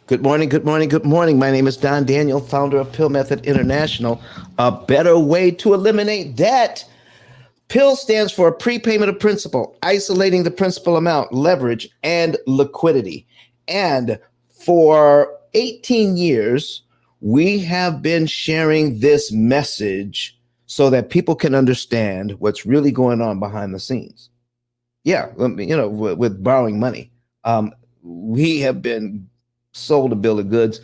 Good morning, good morning, good morning. My name is Don Daniel, founder of Pill Method International, a better way to eliminate debt. Pill stands for prepayment of principal, isolating the principal amount, leverage, and liquidity. And for 18 years, we have been sharing this message so that people can understand what's really going on behind the scenes. Yeah, with borrowing money. We have been sold a bill of goods,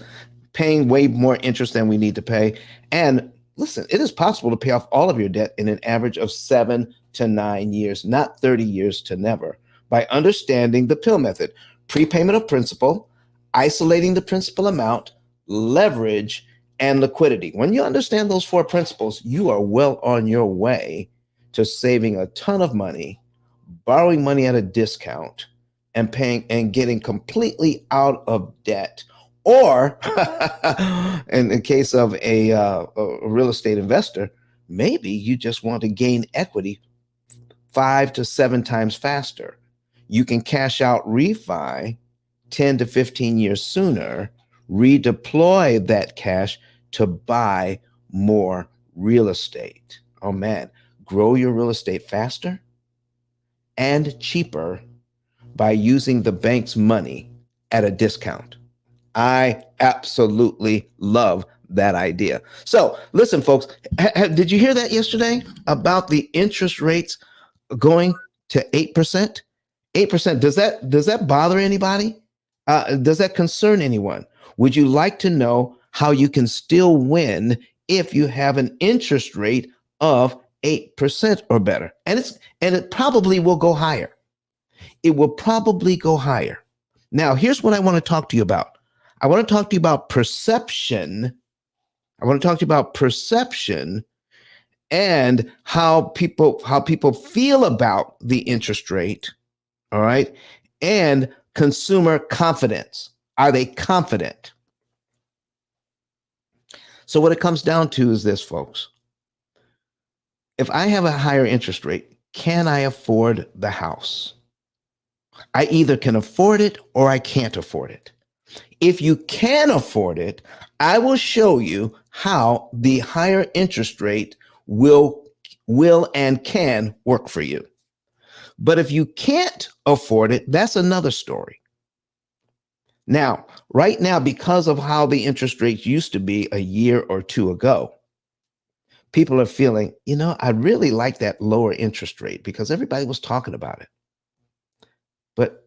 paying way more interest than we need to pay. And listen, it is possible to pay off all of your debt in an average of 7 to 9 years, not 30 years to never, by understanding the pill method: prepayment of principal, isolating the principal amount, leverage, and liquidity. When you understand those four principles, you are well on your way to saving a ton of money, borrowing money at a discount, and paying and getting completely out of debt. Or, in the case of a real estate investor, maybe you just want to gain equity 5 to 7 times faster. You can cash out refi 10 to 15 years sooner, redeploy that cash to buy more real estate. Oh man, grow your real estate faster and cheaper by using the bank's money at a discount. I absolutely love that idea. So, listen, folks, did you hear that yesterday about the interest rates going to 8%? 8%. Does that bother anybody? Does that concern anyone? Would you like to know how you can still win if you have an interest rate of 8% or better? And it probably will go higher. It will probably go higher. Now, here's what I want to talk to you about. I want to talk to you about perception. I want to talk to you about perception and how people feel about the interest rate, all right? And consumer confidence. Are they confident? So what it comes down to is this, folks. If I have a higher interest rate, can I afford the house? I either can afford it or I can't afford it. If you can afford it, I will show you how the higher interest rate will and can work for you. But if you can't afford it, that's another story. Now, right now, because of how the interest rates used to be a year or two ago, people are feeling, I'd really like that lower interest rate because everybody was talking about it. But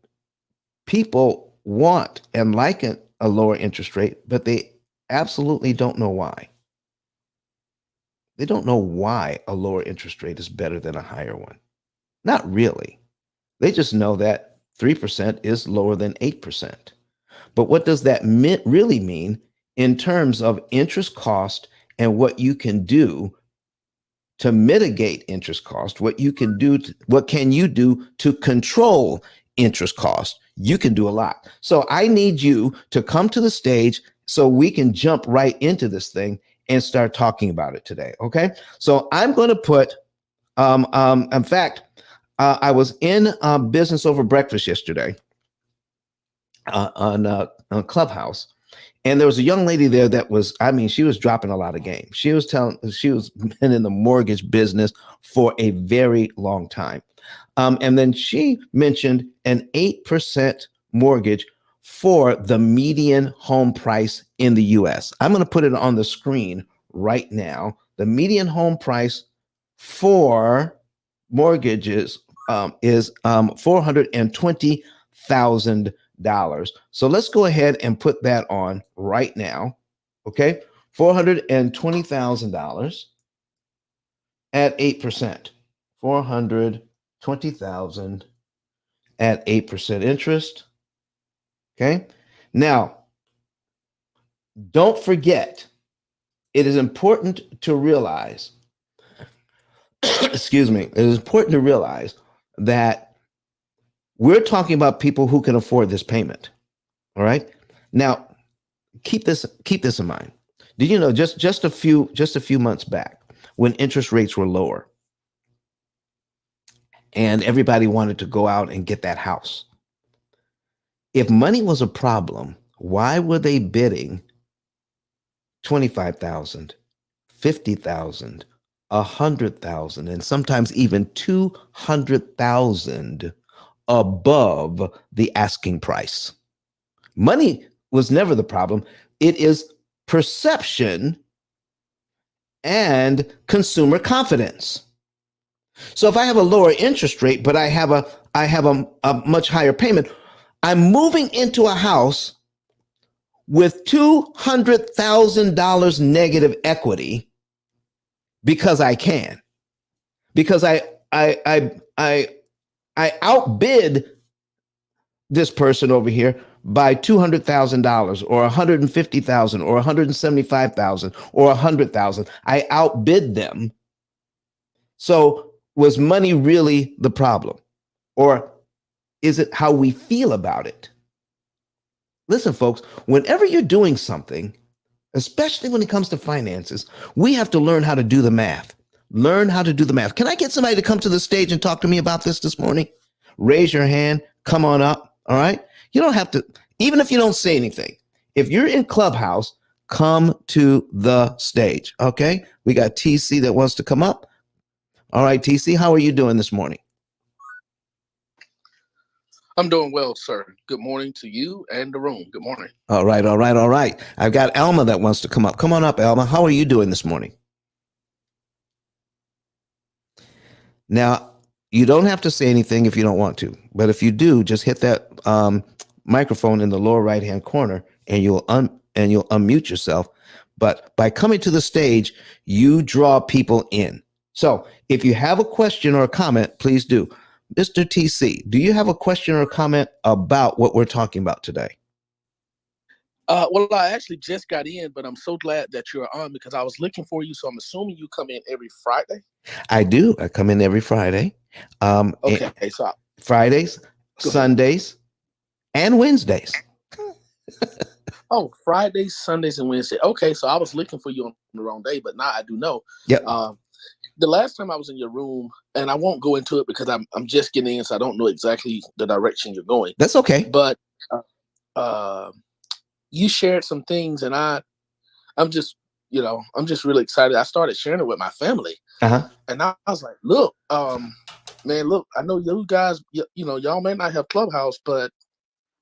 people want and like a lower interest rate, but they absolutely don't know why. They don't know why a lower interest rate is better than a higher one. Not really. They just know that 3% is lower than 8%. But what does that really mean in terms of interest cost and what you can do to mitigate interest cost? What can you do to control interest cost? You can do a lot. So I need you to come to the stage so we can jump right into this thing and start talking about it today. Okay. So I'm going to put, in fact, I was in business over breakfast yesterday on Clubhouse. And there was a young lady there that was, she was dropping a lot of game. She was been in the mortgage business for a very long time. And then she mentioned an 8% mortgage for the median home price in the US. I'm going to put it on the screen right now. The median home price for mortgages is $420,000. So let's go ahead and put that on right now. Okay, $420,000 at 8%. 420,000 at 8% interest. Okay. Now, don't forget, it is important to realize, excuse me, it is important to realize that we're talking about people who can afford this payment. All right. Now, keep this in mind. Did you know just a few months back when interest rates were lower and everybody wanted to go out and get that house, if money was a problem, why were they bidding 25,000, 50,000, 100,000, and sometimes even 200,000 above the asking price? Money was never the problem. It is perception and consumer confidence. So if I have a lower interest rate, but I have a much higher payment, I'm moving into a house with $200,000 negative equity because I can, because I outbid this person over here by $200,000 or $150,000 or $175,000 or $100,000. I outbid them. So was money really the problem? Or is it how we feel about it? Listen, folks, whenever you're doing something, especially when it comes to finances, we have to learn how to do the math. Learn how to do the math. Can I get somebody to come to the stage and talk to me about this morning? Raise your hand. Come on up. All right. You don't have to, even if you don't say anything, if you're in Clubhouse, come to the stage. Okay. We got TC that wants to come up. All right, TC, how are you doing this morning? I'm doing well, sir. Good morning to you and the room. Good morning. All right, all right, all right. I've got Alma that wants to come up. Come on up, Alma. How are you doing this morning? Now, you don't have to say anything if you don't want to, but if you do, just hit that microphone in the lower right-hand corner, and you'll unmute yourself. But by coming to the stage, you draw people in. So if you have a question or a comment, please do. Mr. TC, do you have a question or a comment about what we're talking about today? Well, I actually just got in, but I'm so glad that you're on because I was looking for you. So I'm assuming you come in every Friday. I do. I come in every Friday. Okay, so Fridays, Sundays, and Wednesdays. Oh, Fridays, Sundays, and Wednesdays. Okay, so I was looking for you on the wrong day, but now I do know. Yep. The last time I was in your room, and I won't go into it because I'm just getting in, so I don't know exactly the direction you're going. That's okay. But you shared some things, and I'm just really excited. I started sharing it with my family, and I was like, look, man, look, I know you guys, y'all may not have Clubhouse, but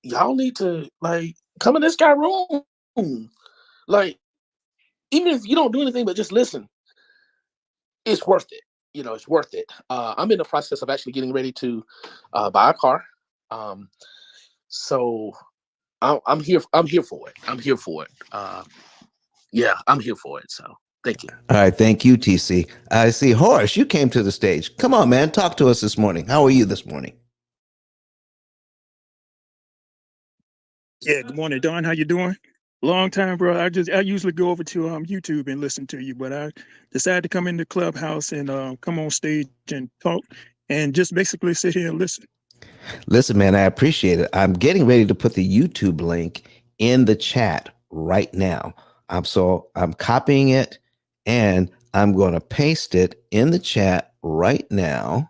y'all need to like come in this guy room. Like, even if you don't do anything but just listen, it's worth it. It's worth it. I'm in the process of actually getting ready to buy a car. So I'm here. I'm here for it. I'm here for it. Yeah, I'm here for it. So thank you. All right. Thank you, TC. I see. Horace, you came to the stage. Come on, man. Talk to us this morning. How are you this morning? Yeah, good morning, Don. How you doing? Long time, bro. I usually go over to YouTube and listen to you, but I decided to come into Clubhouse and come on stage and talk and just basically sit here and listen. Listen, man, I appreciate it. I'm getting ready to put the YouTube link in the chat right now. I'm copying it and I'm going to paste it in the chat right now.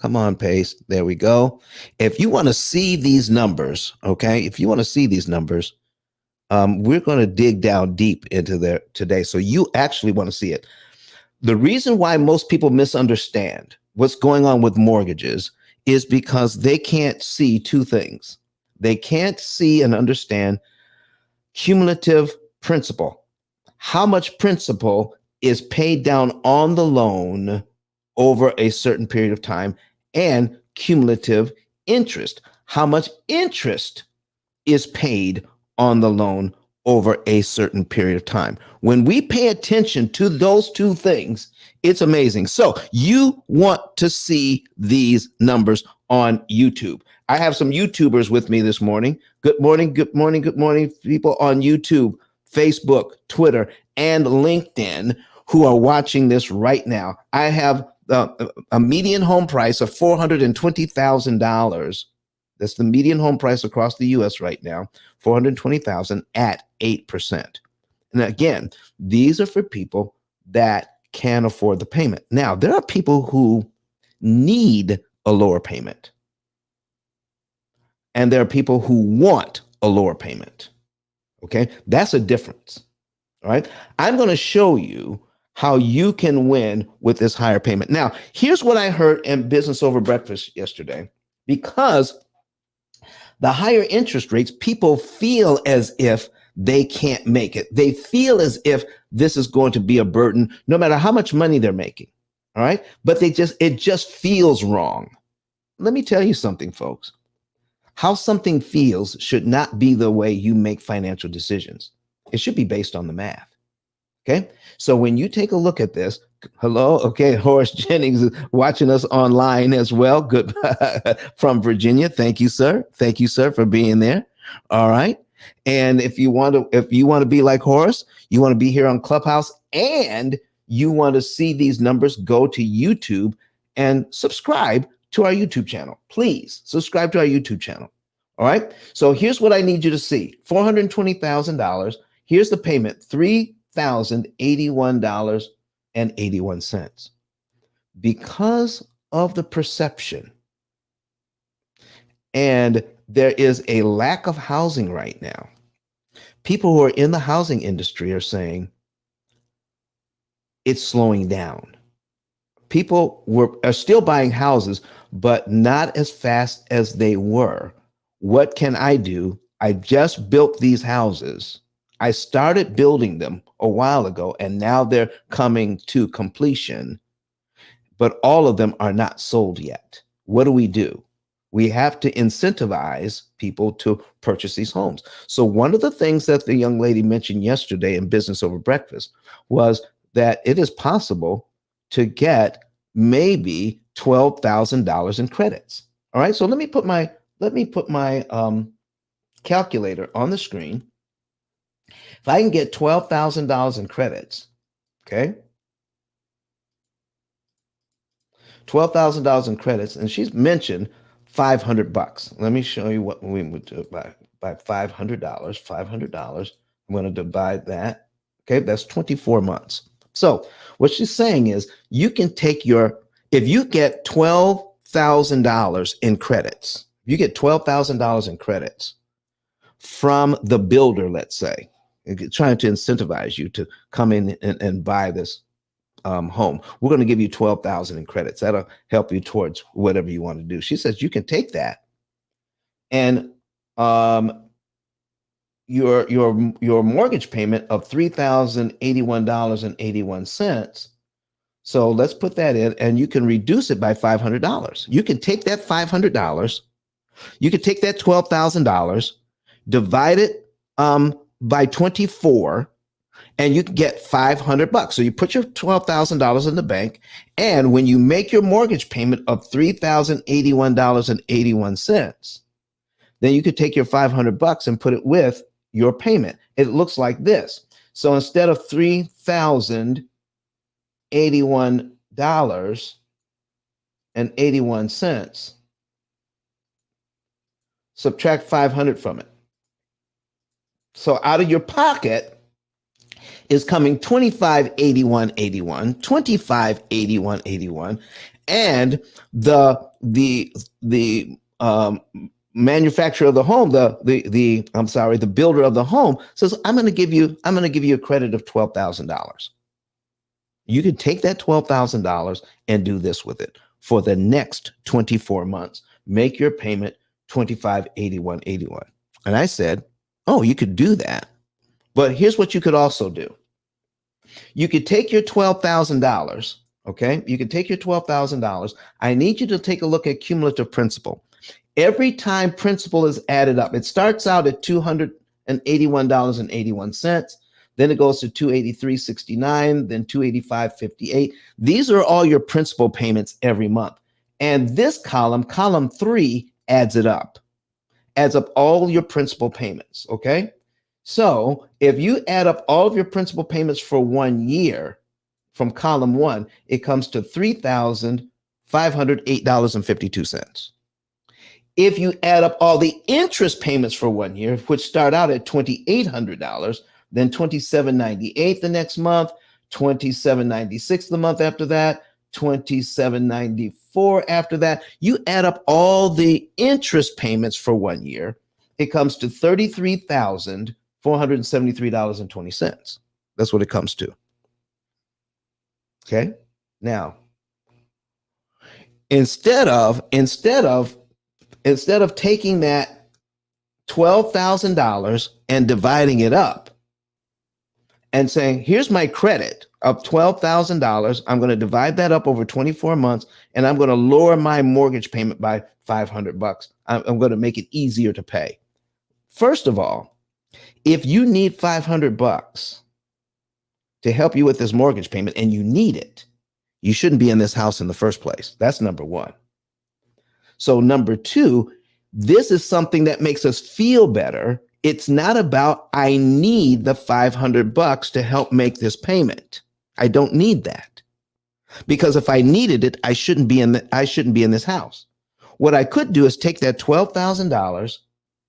Come on, paste. There we go. If you want to see these numbers, okay, if you want to see these numbers, we're going to dig down deep into there today. So you actually want to see it. The reason why most people misunderstand what's going on with mortgages is because they can't see two things. They can't see and understand cumulative principal. How much principal is paid down on the loan over a certain period of time, and cumulative interest. How much interest is paid on the loan over a certain period of time. When we pay attention to those two things, it's amazing. So you want to see these numbers on YouTube. I have some YouTubers with me this morning. Good morning, good morning, good morning, people on YouTube, Facebook, Twitter, and LinkedIn who are watching this right now. I have a median home price of $420,000. That's the median home price across the U.S. right now, $420,000 at 8%. And again, these are for people that can afford the payment. Now, there are people who need a lower payment, and there are people who want a lower payment. Okay, that's a difference. All right, I'm going to show you how you can win with this higher payment. Now, here's what I heard in Business Over Breakfast yesterday. Because the higher interest rates, people feel as if they can't make it. They feel as if this is going to be a burden, no matter how much money they're making. All right, but it just feels wrong. Let me tell you something, folks. How something feels should not be the way you make financial decisions. It should be based on the math. Okay. So when you take a look at this, hello. Okay. Horace Jennings is watching us online as well. Good. From Virginia. Thank you, sir. Thank you, sir, for being there. All right. And if you want to be like Horace, you want to be here on Clubhouse, and you want to see these numbers, go to YouTube and subscribe to our YouTube channel. Please subscribe to our YouTube channel. All right. So here's what I need you to see. $420,000. Here's the payment. $3,081.81. Because of the perception, and there is a lack of housing right now, people who are in the housing industry are saying it's slowing down. People are still buying houses, but not as fast as they were. What can I do? I just built these houses. I started building them a while ago, and now they're coming to completion, but all of them are not sold yet. What do? We have to incentivize people to purchase these homes. So one of the things that the young lady mentioned yesterday in Business Over Breakfast was that it is possible to get maybe $12,000 in credits. All right. So let me put my calculator on the screen. If I can get $12,000 in credits, okay, $12,000 in credits, and she's mentioned $500. Let me show you what we would do by $500. $500. I'm going to divide that. Okay, that's 24 months. So what she's saying is you can take if you get $12,000 in credits, you get $12,000 in credits from the builder, let's say, trying to incentivize you to come in and buy this home. We're going to give you 12,000 in credits. That'll help you towards whatever you want to do. She says you can take that, and your mortgage payment of $3,081.81. So let's put that in, and you can reduce it by $500. You can take that $500. You can take that $12,000, divide it by 24, and you can get $500. So you put your $12,000 in the bank, and when you make your mortgage payment of $3,081.81, then you could take your $500 and put it with your payment. It looks like this. So instead of $3,081.81, subtract 500 from it. So out of your pocket is coming $2581.81, $2581.81, and the manufacturer of the home, the builder of the home says, I'm going to give you a credit of $12,000. You can take that $12,000 and do this with it for the next 24 months. Make your payment $2581.81. And I said, oh, you could do that. But here's what you could also do. You could take your $12,000. Okay. You can take your $12,000. I need you to take a look at cumulative principal. Every time principal is added up, it starts out at $281.81. Then it goes to $283.69, then $285.58. These are all your principal payments every month. And this column 3, adds up all your principal payments. Okay. So if you add up all of your principal payments for 1 year from column 1, it comes to $3,508.52. If you add up all the interest payments for 1 year, which start out at $2,800, then $2,798 the next month, $2,796 the month after that, $2,794 after that. You add up all the interest payments for 1 year, it comes to $33,500. $473.20. That's what it comes to. Okay. Now, instead of taking that $12,000 and dividing it up and saying, here's my credit of $12,000. I'm going to divide that up over 24 months and I'm going to lower my mortgage payment by $500. I'm going to make it easier to pay. First of all, if you need $500 to help you with this mortgage payment and you need it, you shouldn't be in this house in the first place. That's number one. So number two, this is something that makes us feel better. It's not about, I need the $500 to help make this payment. I don't need that. Because if I needed it, I shouldn't be in this house. What I could do is take that $12,000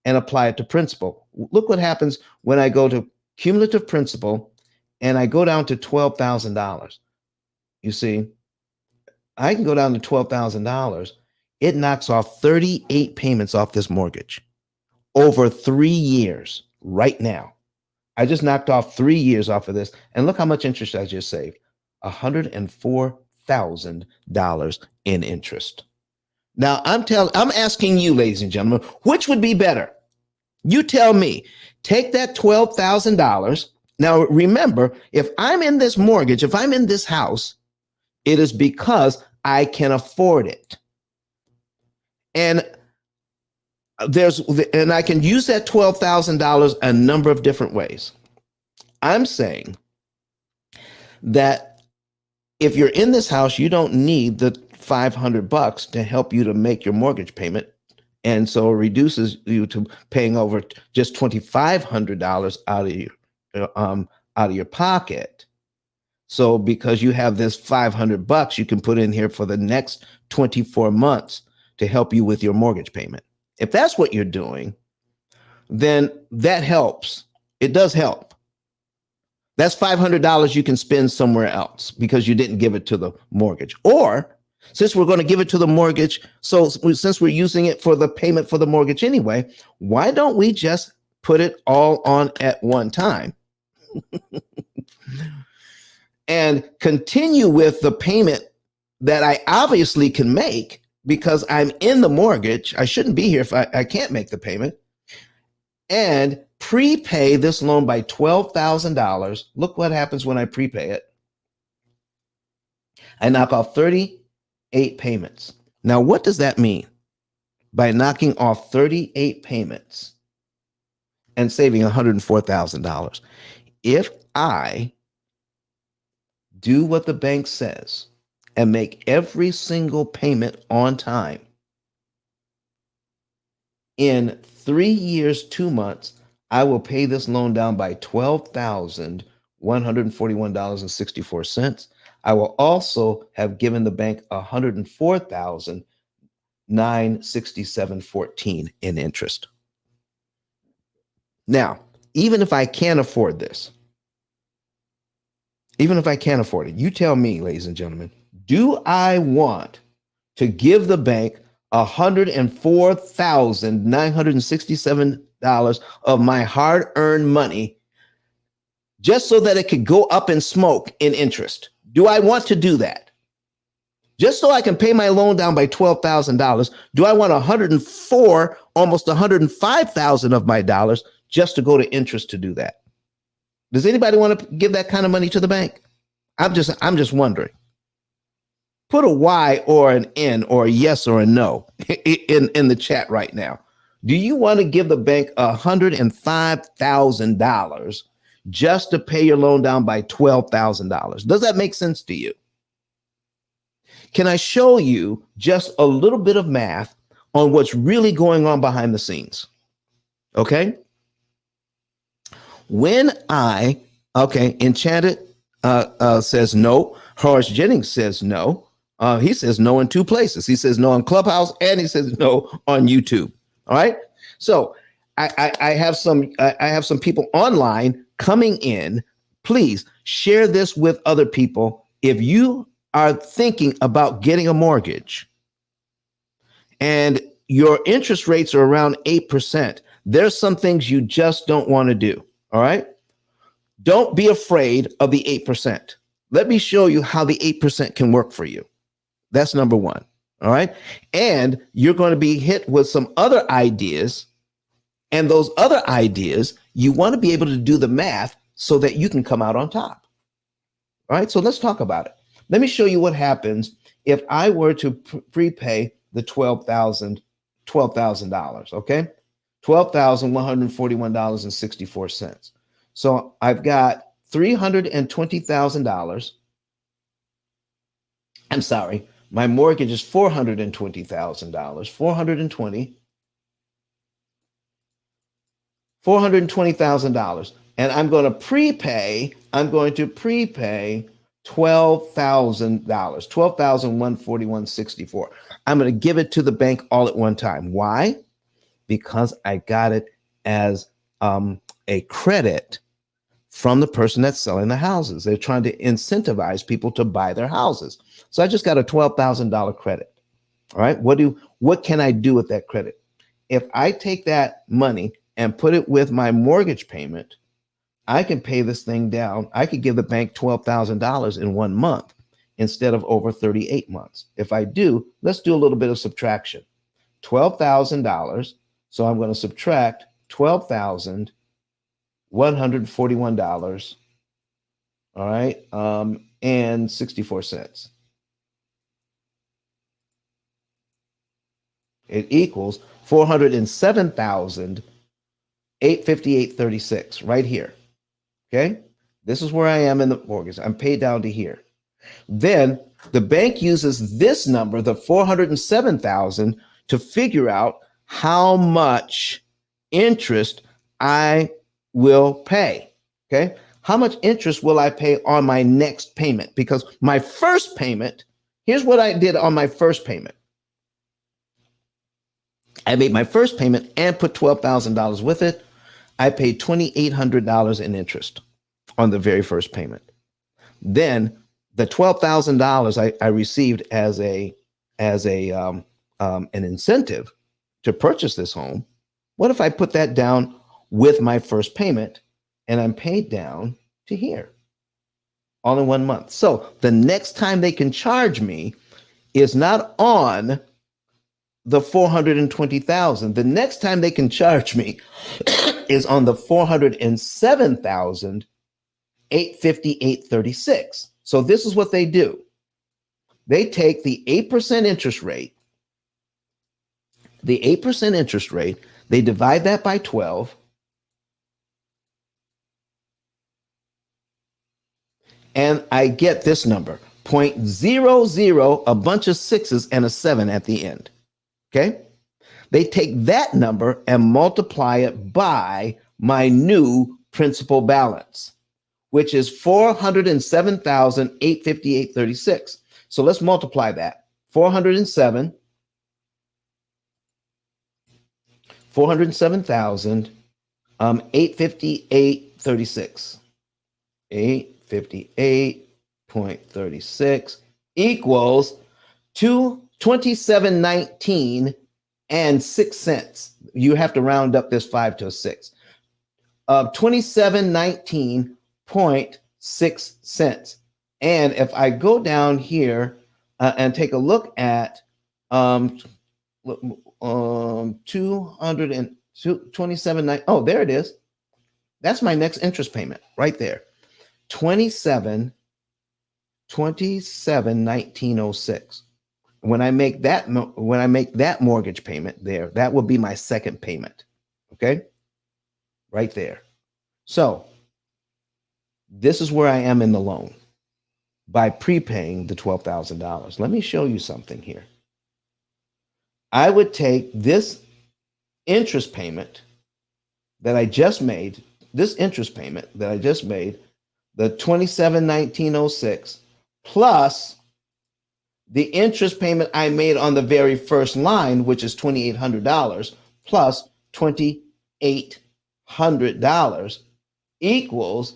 and apply it to principal. Look what happens when I go to cumulative principal and I go down to $12,000. You see, I can go down to $12,000. It knocks off 38 payments off this mortgage over 3 years right now. I just knocked off 3 years off of this. And look how much interest I just saved. $104,000 in interest. Now I'm asking you, ladies and gentlemen, which would be better? You tell me. Take that $12,000. Now remember, if I'm in this mortgage, if I'm in this house, it is because I can afford it. And I can use that $12,000 a number of different ways. I'm saying that if you're in this house, you don't need the $500 to help you to make your mortgage payment. And so it reduces you to paying over just $2,500 out of your pocket. So because you have this $500 you can put in here for the next 24 months to help you with your mortgage payment. If that's what you're doing, then that helps. It does help. That's $500 you can spend somewhere else because you didn't give it to the mortgage. Or since we're going to give it to the mortgage, so since we're using it for the payment for the mortgage anyway, why don't we just put it all on at one time and continue with the payment that I obviously can make because I'm in the mortgage. I shouldn't be here if I can't make the payment, and prepay this loan by $12,000. Look what happens when I prepay it. I knock off 38 payments. Now, what does that mean? By knocking off 38 payments and saving $104,000. If I do what the bank says and make every single payment on time, in 3 years, 2 months, I will pay this loan down by $12,141.64. I will also have given the bank $104,967.14 in interest. Now, even if I can't afford this, even if I can't afford it, you tell me, ladies and gentlemen, do I want to give the bank $104,967 of my hard-earned money just so that it could go up in smoke in interest? Do I want to do that? Just so I can pay my loan down by $12,000, do I want 104, almost 105,000 of my dollars just to go to interest to do that? Does anybody want to give that kind of money to the bank? I'm just wondering. Put a Y or an N or a yes or a no in the chat right now. Do you want to give the bank $105,000 just to pay your loan down by $12,000? Does that make sense to you? Can I show you just a little bit of math on what's really going on behind the scenes? Okay. When Enchanted says no. Horace Jennings says no. He says no in 2 places. He says no on Clubhouse and he says no on YouTube. All right. So I have some people online coming in. Please share this with other people. If you are thinking about getting a mortgage and your interest rates are around 8%, there's some things you just don't want to do. All right. Don't be afraid of the 8%. Let me show you how the 8% can work for you. That's number one. All right. And you're going to be hit with some other ideas. And those other ideas, you want to be able to do the math so that you can come out on top. All right. So let's talk about it. Let me show you what happens if I were to prepay the $12,000. Okay. $12,141.64. So I've got $320,000. I'm sorry, my mortgage is $420,000. $420,000. And I'm going to prepay $12,000, $12,141.64. I'm going to give it to the bank all at one time. Why? Because I got it as a credit from the person that's selling the houses. They're trying to incentivize people to buy their houses. So I just got a $12,000 credit. All right. What can I do with that credit? If I take that money and put it with my mortgage payment, I can pay this thing down. I could give the bank $12,000 in 1 month instead of over 38 months. If I do, let's do a little bit of subtraction. $12,000. So I'm going to subtract $12,141. All right. And 64 cents. It equals $407,858.36 right here. Okay. This is where I am in the mortgage. I'm paid down to here. Then the bank uses this number, the 407,000, to figure out how much interest I will pay. Okay. How much interest will I pay on my next payment? Because my first payment, here's what I did on my first payment. I made my first payment and put $12,000 with it. I paid $2,800 in interest on the very first payment. Then the $12,000 I received as an incentive to purchase this home. What if I put that down with my first payment and I'm paid down to here all in 1 month? So the next time they can charge me is not on the 420,000. The next time they can charge me is on the 407,858.36. So this is what they do. They take the 8% interest rate, they divide that by 12, and I get this number, 0.00, a bunch of sixes and a 7 at the end. Okay. They take that number and multiply it by my new principal balance, which is 407,858.36. So let's multiply that. 407,858.36. 858.36 equals 2719 and 6 cents. You have to round up this 5 to a 6. 2719.6 cents. And if I go down here and take a look at 227, oh, there it is. That's my next interest payment right there. 271906. When I make that mortgage payment there, that will be my second payment. Okay, right there. So this is where I am in the loan by prepaying the $12,000. Let me show you something here. I would take this interest payment that I just made, the 271906, plus the interest payment I made on the very first line, which is $2,800, plus $2,800 equals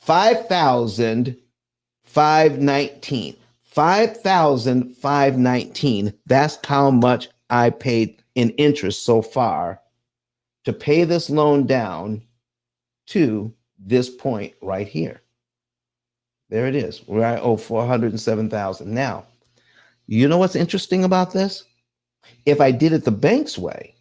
$5,519. $5,519. That's how much I paid in interest so far to pay this loan down to this point right here. There it is, where I owe 407,000. Now, you know what's interesting about this? If I did it the bank's way,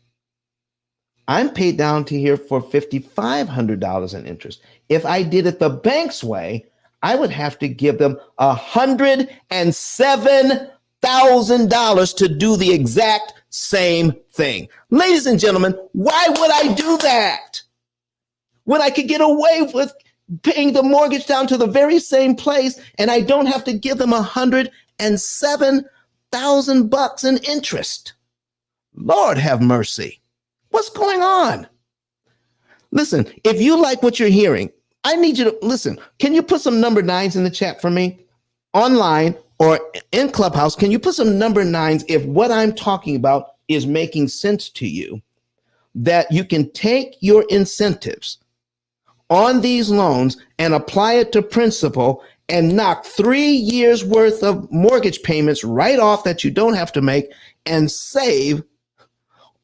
I'm paid down to here for $5,500 in interest. If I did it the bank's way, I would have to give them $107,000 to do the exact same thing. Ladies and gentlemen, why would I do that when I could get away with paying the mortgage down to the very same place and I don't have to give them $107,000 in interest? Lord have mercy. What's going on? Listen, if you like what you're hearing, I need you to listen. Can you put some number 9s in the chat for me? Online or in Clubhouse, can you put some number 9s if what I'm talking about is making sense to you? That you can take your incentives on these loans and apply it to principal and knock 3 years worth of mortgage payments right off that you don't have to make and save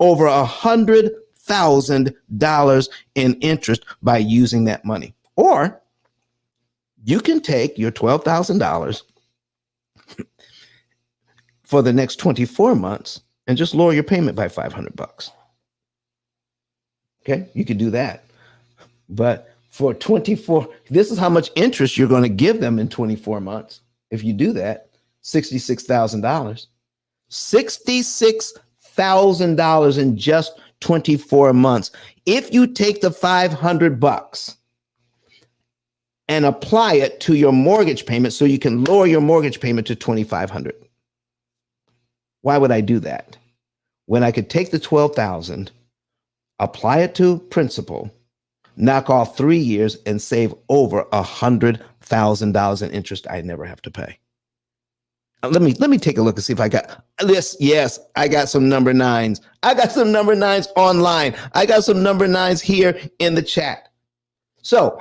over $100,000 in interest by using that money. Or you can take your $12,000 for the next 24 months and just lower your payment by $500. Okay, you could do that. But for 24, this is how much interest you're going to give them in 24 months. If you do that, $66,000. $66,000 in just 24 months. If you take the $500 and apply it to your mortgage payment so you can lower your mortgage payment to $2,500. Why would I do that? When I could take the $12,000, apply it to principal, knock off 3 years and save over $100,000 in interest I never have to pay. Let me take a look and see if I got this. Yes, I got some number 9s. I got some number 9s online. I got some number 9s here in the chat. So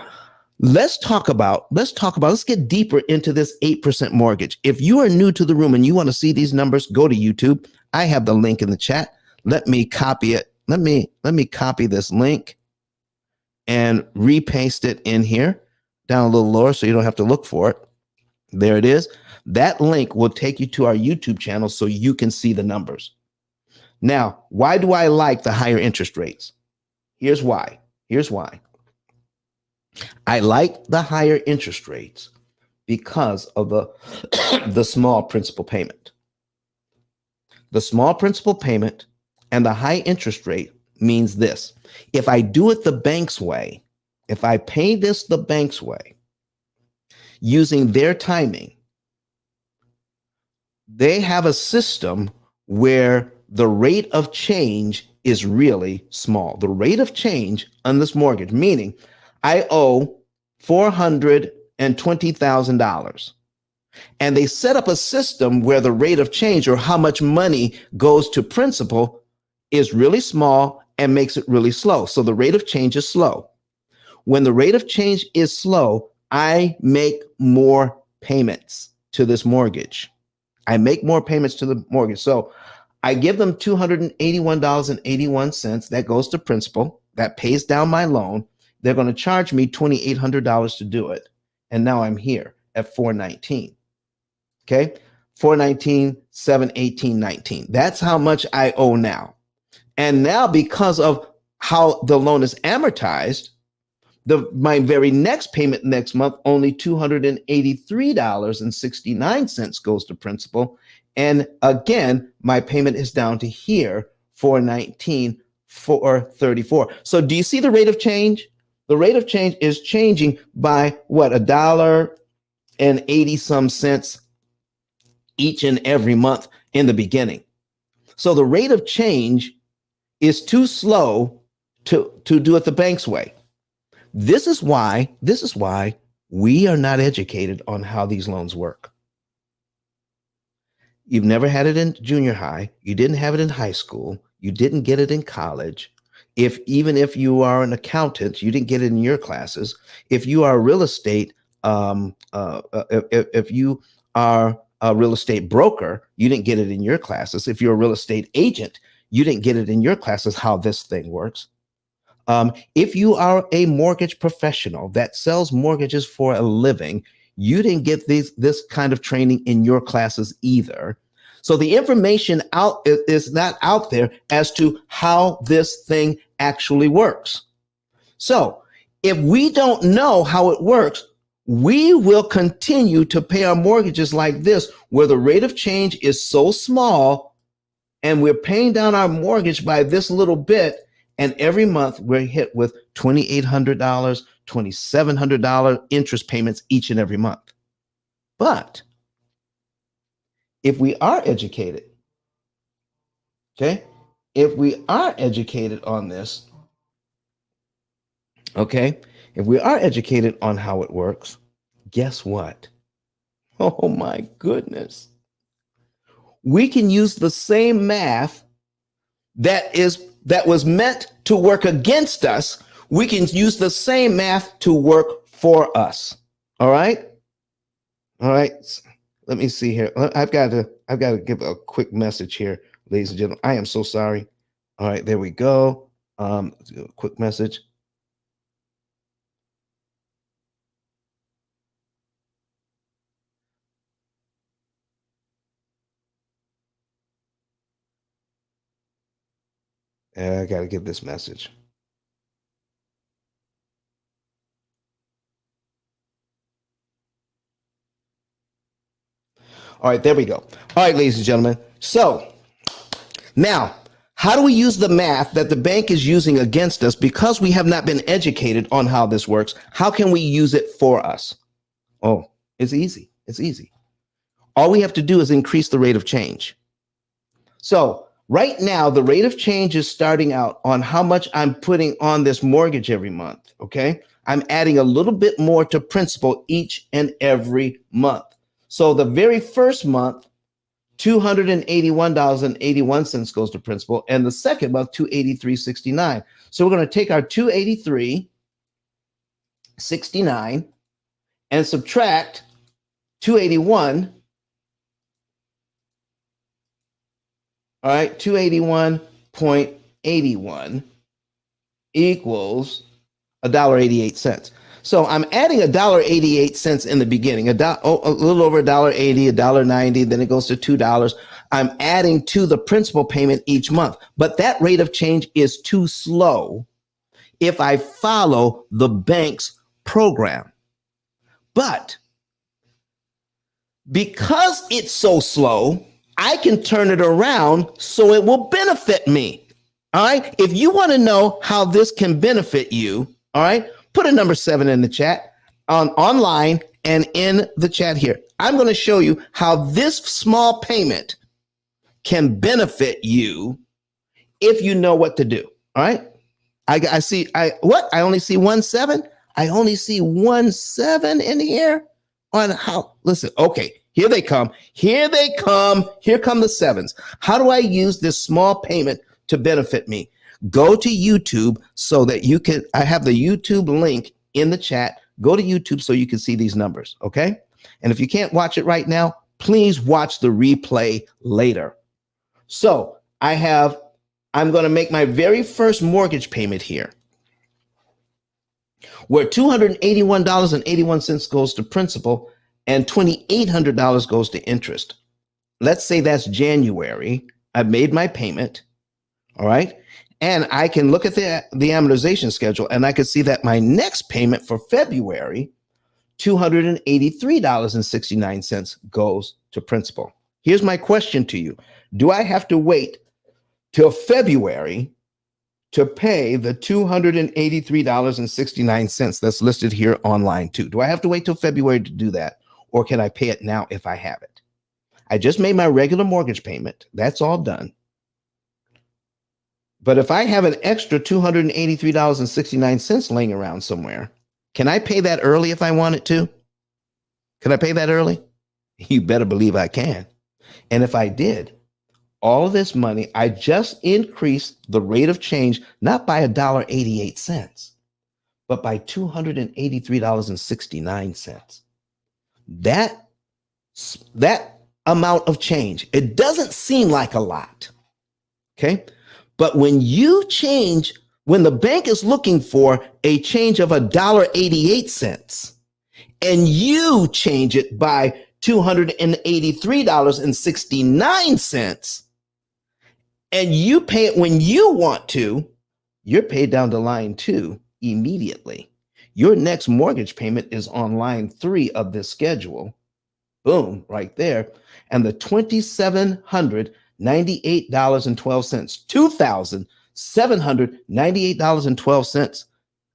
let's get deeper into this 8% mortgage. If you are new to the room and you want to see these numbers, go to YouTube. I have the link in the chat. Let me copy it. Let me copy this link and repaste it in here down a little lower so you don't have to look for it. There it is. That link will take you to our YouTube channel so you can see the numbers. Now, why do I like the higher interest rates? Here's why. I like the higher interest rates because of the small principal payment. The small principal payment and the high interest rate means this. If I do it the bank's way, if I pay this the bank's way, using their timing, they have a system where the rate of change is really small. The rate of change on this mortgage, meaning I owe $420,000. And they set up a system where the rate of change or how much money goes to principal is really small and makes it really slow. So the rate of change is slow. When the rate of change is slow, I make more payments to this mortgage. I make more payments to the mortgage. So I give them $281.81. That goes to principal. That pays down my loan. They're going to charge me $2,800 to do it. And now I'm here at $419. Okay. $419, $718, $19. That's how much I owe now. And now because of how the loan is amortized, my very next payment next month, only $283.69 goes to principal. And again, my payment is down to here, $419, $434. So do you see the rate of change? The rate of change is changing by what, $1.80 each and every month in the beginning. So the rate of change is too slow to do it the bank's way. This is why we are not educated on how these loans work. You've never had it in junior high. You didn't have it in high school. You didn't get it in college. Even if you are an accountant, you didn't get it in your classes. If you are a real estate, if you are a real estate broker, you didn't get it in your classes. If you're a real estate agent, you didn't get it in your classes how this thing works. If you are a mortgage professional that sells mortgages for a living, you didn't get this kind of training in your classes either. So the information out is not out there as to how this thing actually works. So if we don't know how it works, we will continue to pay our mortgages like this, where the rate of change is so small and we're paying down our mortgage by this little bit. And every month we're hit with $2,800, $2,700 interest payments each and every month. But if we are educated, okay, if we are educated on this, okay, if we are educated on how it works, guess what? Oh my goodness. We can use the same math that was meant to work against us. We can use the same math to work for us. All right. All right. Let me see here. I've got to give a quick message here, ladies and gentlemen. I am so sorry. All right, there we go. Quick message. I got to give this message. All right, there we go. All right, ladies and gentlemen. So now, how do we use the math that the bank is using against us because we have not been educated on how this works? How can we use it for us? Oh, it's easy. It's easy. All we have to do is increase the rate of change. So right now, the rate of change is starting out on how much I'm putting on this mortgage every month. Okay. I'm adding a little bit more to principal each and every month. So the very first month, $281.81 goes to principal, and the second month, $283.69. So we're going to take our $283.69 and subtract $281. All right, 281.81 equals $1.88. So I'm adding $1.88 in the beginning, a little over $1.80, $1.90, then it goes to $2. I'm adding to the principal payment each month, but that rate of change is too slow if I follow the bank's program. But because it's so slow, I can turn it around so it will benefit me. All right. If you want to know how this can benefit you, all right, put a number 7 in the chat online and in the chat here. I'm going to show you how this small payment can benefit you if you know what to do. All right. I only see 1 7. I only see 1 7 in here on how. Listen. Okay. Here they come. Here they come. Here come the 7s. How do I use this small payment to benefit me? Go to YouTube so that you can, I have the YouTube link in the chat. Go to YouTube so you can see these numbers, okay? And if you can't watch it right now, please watch the replay later. So I'm going to make my very first mortgage payment here, where $281.81 goes to principal and $2,800 goes to interest. Let's say that's January. I've made my payment, all right? And I can look at the amortization schedule and I can see that my next payment for February, $283.69 goes to principal. Here's my question to you. Do I have to wait till February to pay the $283.69 that's listed here online too? Do I have to wait till February to do that? Or can I pay it now if I have it? I just made my regular mortgage payment. That's all done. But if I have an extra $283.69 laying around somewhere, can I pay that early if I wanted to? Can I pay that early? You better believe I can. And if I did, all of this money, I just increased the rate of change, not by $1.88, but by $283.69. That amount of change, it doesn't seem like a lot, okay? But when you change When the bank is looking for a change of $1.88 and you change it by $283.69 and you pay it when you want to, you're paid down to line 2 immediately. Your next mortgage payment is on line 3 of this schedule. Boom, right there. And the $2,798.12, $2,798.12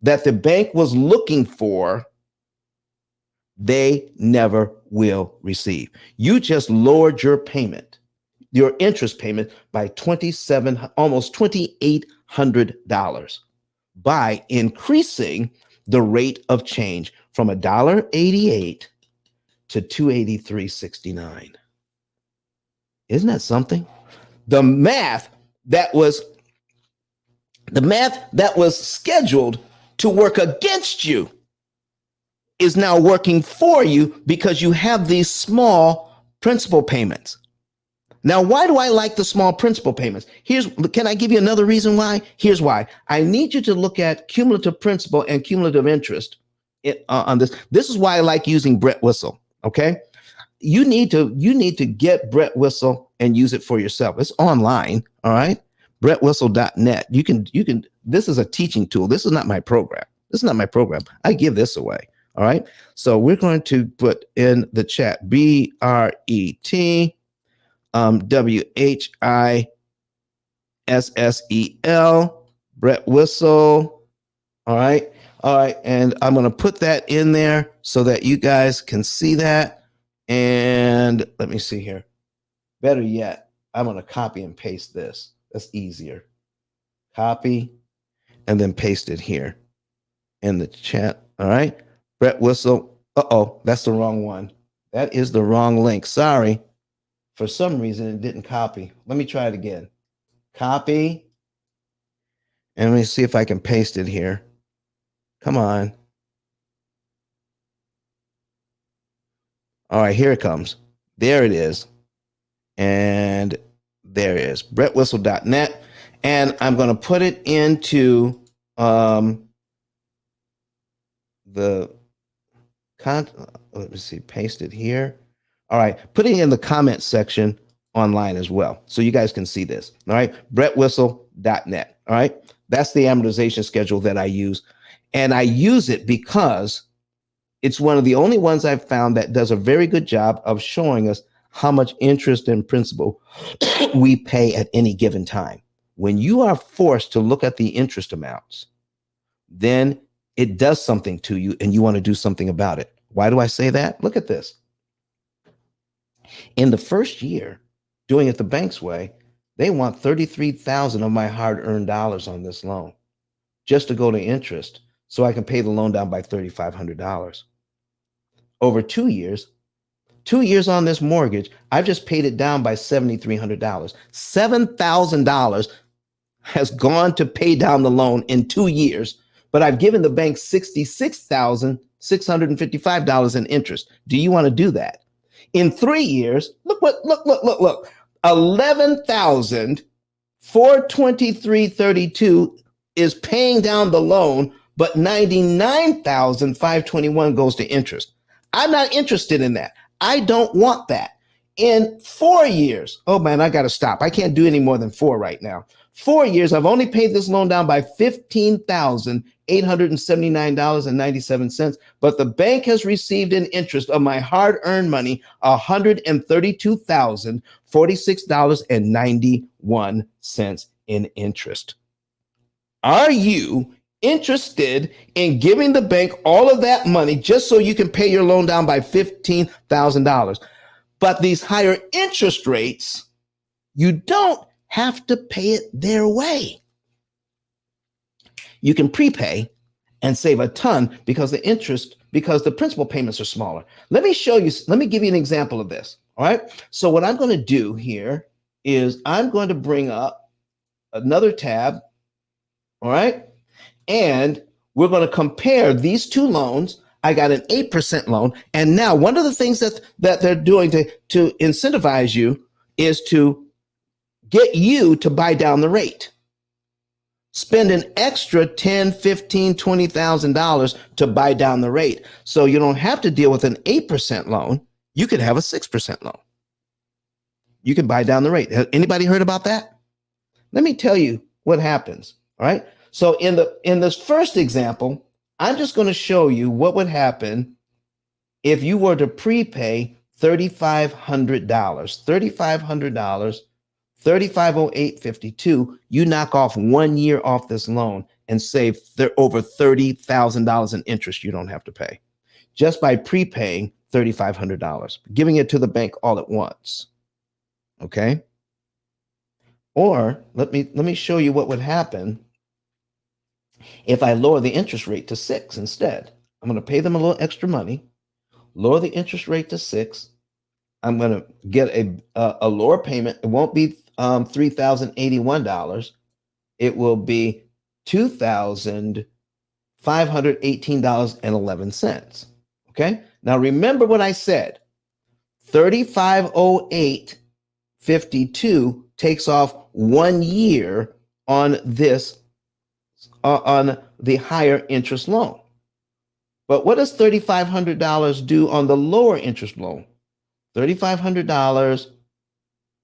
that the bank was looking for, they never will receive. You just lowered your payment, your interest payment by almost $2,800 by increasing the rate of change from $1.88 to $283.69. Isn't that something? The math that was scheduled to work against you is now working for you because you have these small principal payments. Now, why do I like the small principal payments? Can I give you another reason why? Here's why. I need you to look at cumulative principal and cumulative interest on this. This is why I like using Brett Whistle. Okay. You need to get Brett Whistle and use it for yourself. It's online. All right. BrettWhistle.net. You can, this is a teaching tool. This is not my program. I give this away. All right. So we're going to put in the chat BRET WHISSEL, Brett Whistle. All right. And I'm going to put that in there so that you guys can see that. And let me see here. Better yet, I'm going to copy and paste this. That's easier. Copy and then paste it here in the chat. All right. Brett Whistle. That's the wrong one. That is the wrong link. Sorry. For some reason, it didn't copy. Let me try it again. Copy. And let me see if I can paste it here. Come on. All right, here it comes. There it is. And there it is. BrettWhistle.net. And I'm going to put it into the let me see, paste it here. All right, putting it in the comment section online as well, so you guys can see this. All right, BrettWhistle.net. All right, that's the amortization schedule that I use, and I use it because it's one of the only ones I've found that does a very good job of showing us how much interest and principal we pay at any given time. When you are forced to look at the interest amounts, then it does something to you and you want to do something about it. Why do I say that? Look at this. In the first year, doing it the bank's way, they want $33,000 of my hard-earned dollars on this loan just to go to interest so I can pay the loan down by $3,500. Over 2 years, 2 years on this mortgage, I've just paid it down by $7,300. $7,000 has gone to pay down the loan in 2 years, but I've given the bank $66,655 in interest. Do you want to do that? In 3 years, look, $11,423.32 is paying down the loan, but $99,521 goes to interest. I'm not interested in that. I don't want that. In 4 years, oh man, I got to stop. I can't do any more than 4 right now. 4 years, I've only paid this loan down by $15,879.97, but the bank has received in interest of my hard-earned money $132,046.91 in interest. Are you interested in giving the bank all of that money just so you can pay your loan down by $15,000? But these higher interest rates, you don't have to pay it their way. You can prepay and save a ton because the principal payments are smaller. Let me give you an example of this. All right. So what I'm going to do here is I'm going to bring up another tab. All right. And we're going to compare these two loans. I got an 8% loan. And now one of the things that they're doing to incentivize you is to get you to buy down the rate. spend an extra $10, $15, $20,000 to buy down the rate. So you don't have to deal with an 8% loan. You could have a 6% loan. You can buy down the rate. Anybody heard about that? Let me tell you what happens. All right. So in this first example, I'm just going to show you what would happen if you were to prepay $3,500, $3,500, 3508.52, you knock off 1 year off this loan and save over $30,000 in interest you don't have to pay just by prepaying $3,500, giving it to the bank all at once. Okay. Or let me show you what would happen if I lower the interest rate to 6 instead. I'm going to pay them a little extra money, lower the interest rate to 6. I'm going to get a lower payment. It won't be $3,081. It will be $2,518.11. Okay. Now remember what I said. 3508.52 takes off 1 year on this on the higher interest loan. But what does $3,500 do on the lower interest loan? $3,500.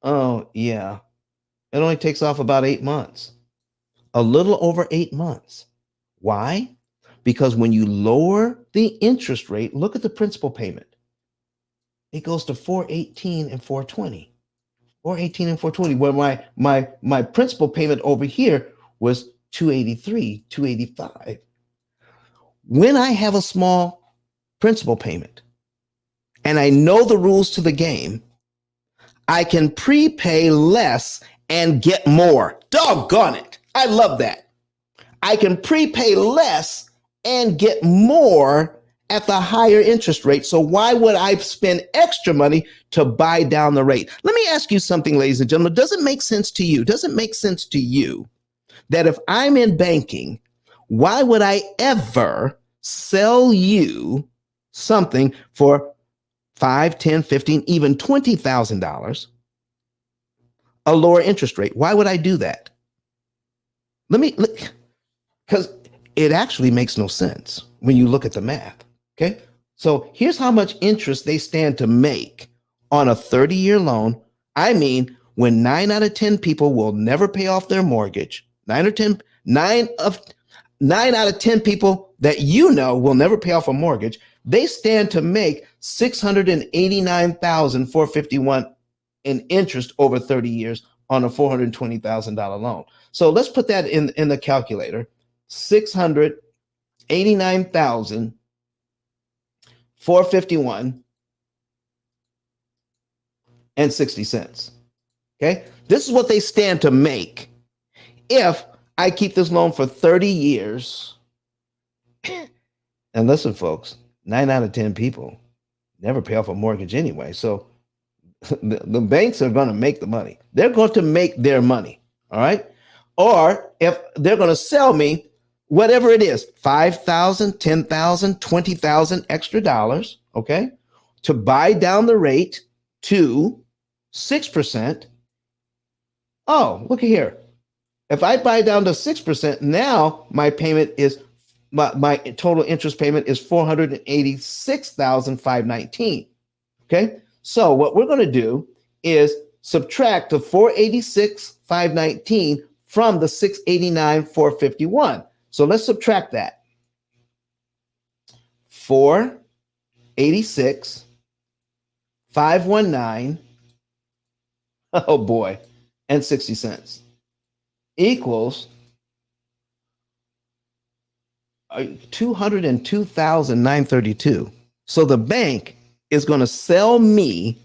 Oh, yeah. It only takes off about 8 months, a little over 8 months. Why? Because when you lower the interest rate, look at the principal payment. It goes to $418 and $420. $418 and $420. Where my principal payment over here was $283, $285. When I have a small principal payment and I know the rules to the game, I can prepay less and get more. Doggone it. I love that. I can prepay less and get more at the higher interest rate. So why would I spend extra money to buy down the rate? Let me ask you something, ladies and gentlemen. Does it make sense to you? Does it make sense to you that if I'm in banking, why would I ever sell you something for $5, $10, $15, even $20,000, a lower interest rate? Why would I do that? Because it actually makes no sense when you look at the math. Okay. So here's how much interest they stand to make on a 30-year loan. I mean, when 9 out of 10 people will never pay off their mortgage, 9 out of 10 people that you know will never pay off a mortgage, they stand to make $689,451 in interest over 30 years on a $420,000 loan. So let's put that in the calculator. $689,451 and 60 cents. Okay. This is what they stand to make if I keep this loan for 30 years. And listen, folks, 9 out of 10 people never pay off a mortgage anyway. So the banks are going to make the money. They're going to make their money. All right. Or if they're going to sell me whatever it is, $5,000, $10,000, $20,000 extra dollars. Okay. To buy down the rate to 6%. Oh, look at here. If I buy down to 6%, now my payment is my total interest payment is $486,519. Okay. So what we're going to do is subtract the $486,519 from the $689,451. So let's subtract that. $486,519. Oh boy, and 60 cents equals $202,932. So the bank is going to sell me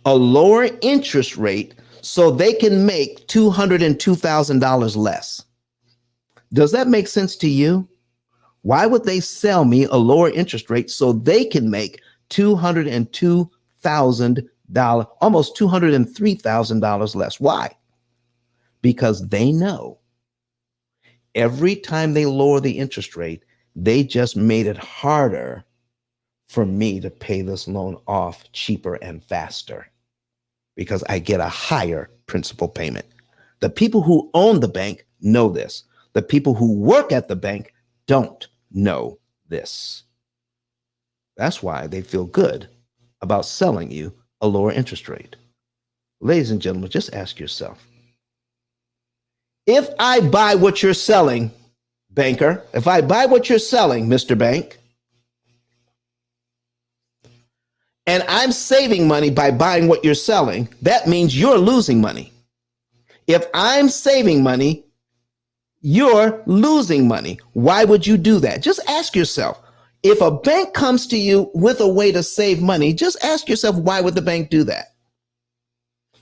a lower interest rate so they can make $202,000 less. Does that make sense to you? Why would they sell me a lower interest rate so they can make $202,000, almost $203,000 less? Why? Because they know every time they lower the interest rate, they just made it harder for me to pay this loan off cheaper and faster because I get a higher principal payment. The people who own the bank know this. the people who work at the bank don't know this. That's why they feel good about selling you a lower interest rate. Ladies and gentlemen, just ask yourself, if I buy what you're selling, banker, if I buy what you're selling, Mr. Bank, and I'm saving money by buying what you're selling, that means you're losing money. If I'm saving money, you're losing money. Why would you do that? Just ask yourself. If a bank comes to you with a way to save money, just ask yourself, why would the bank do that?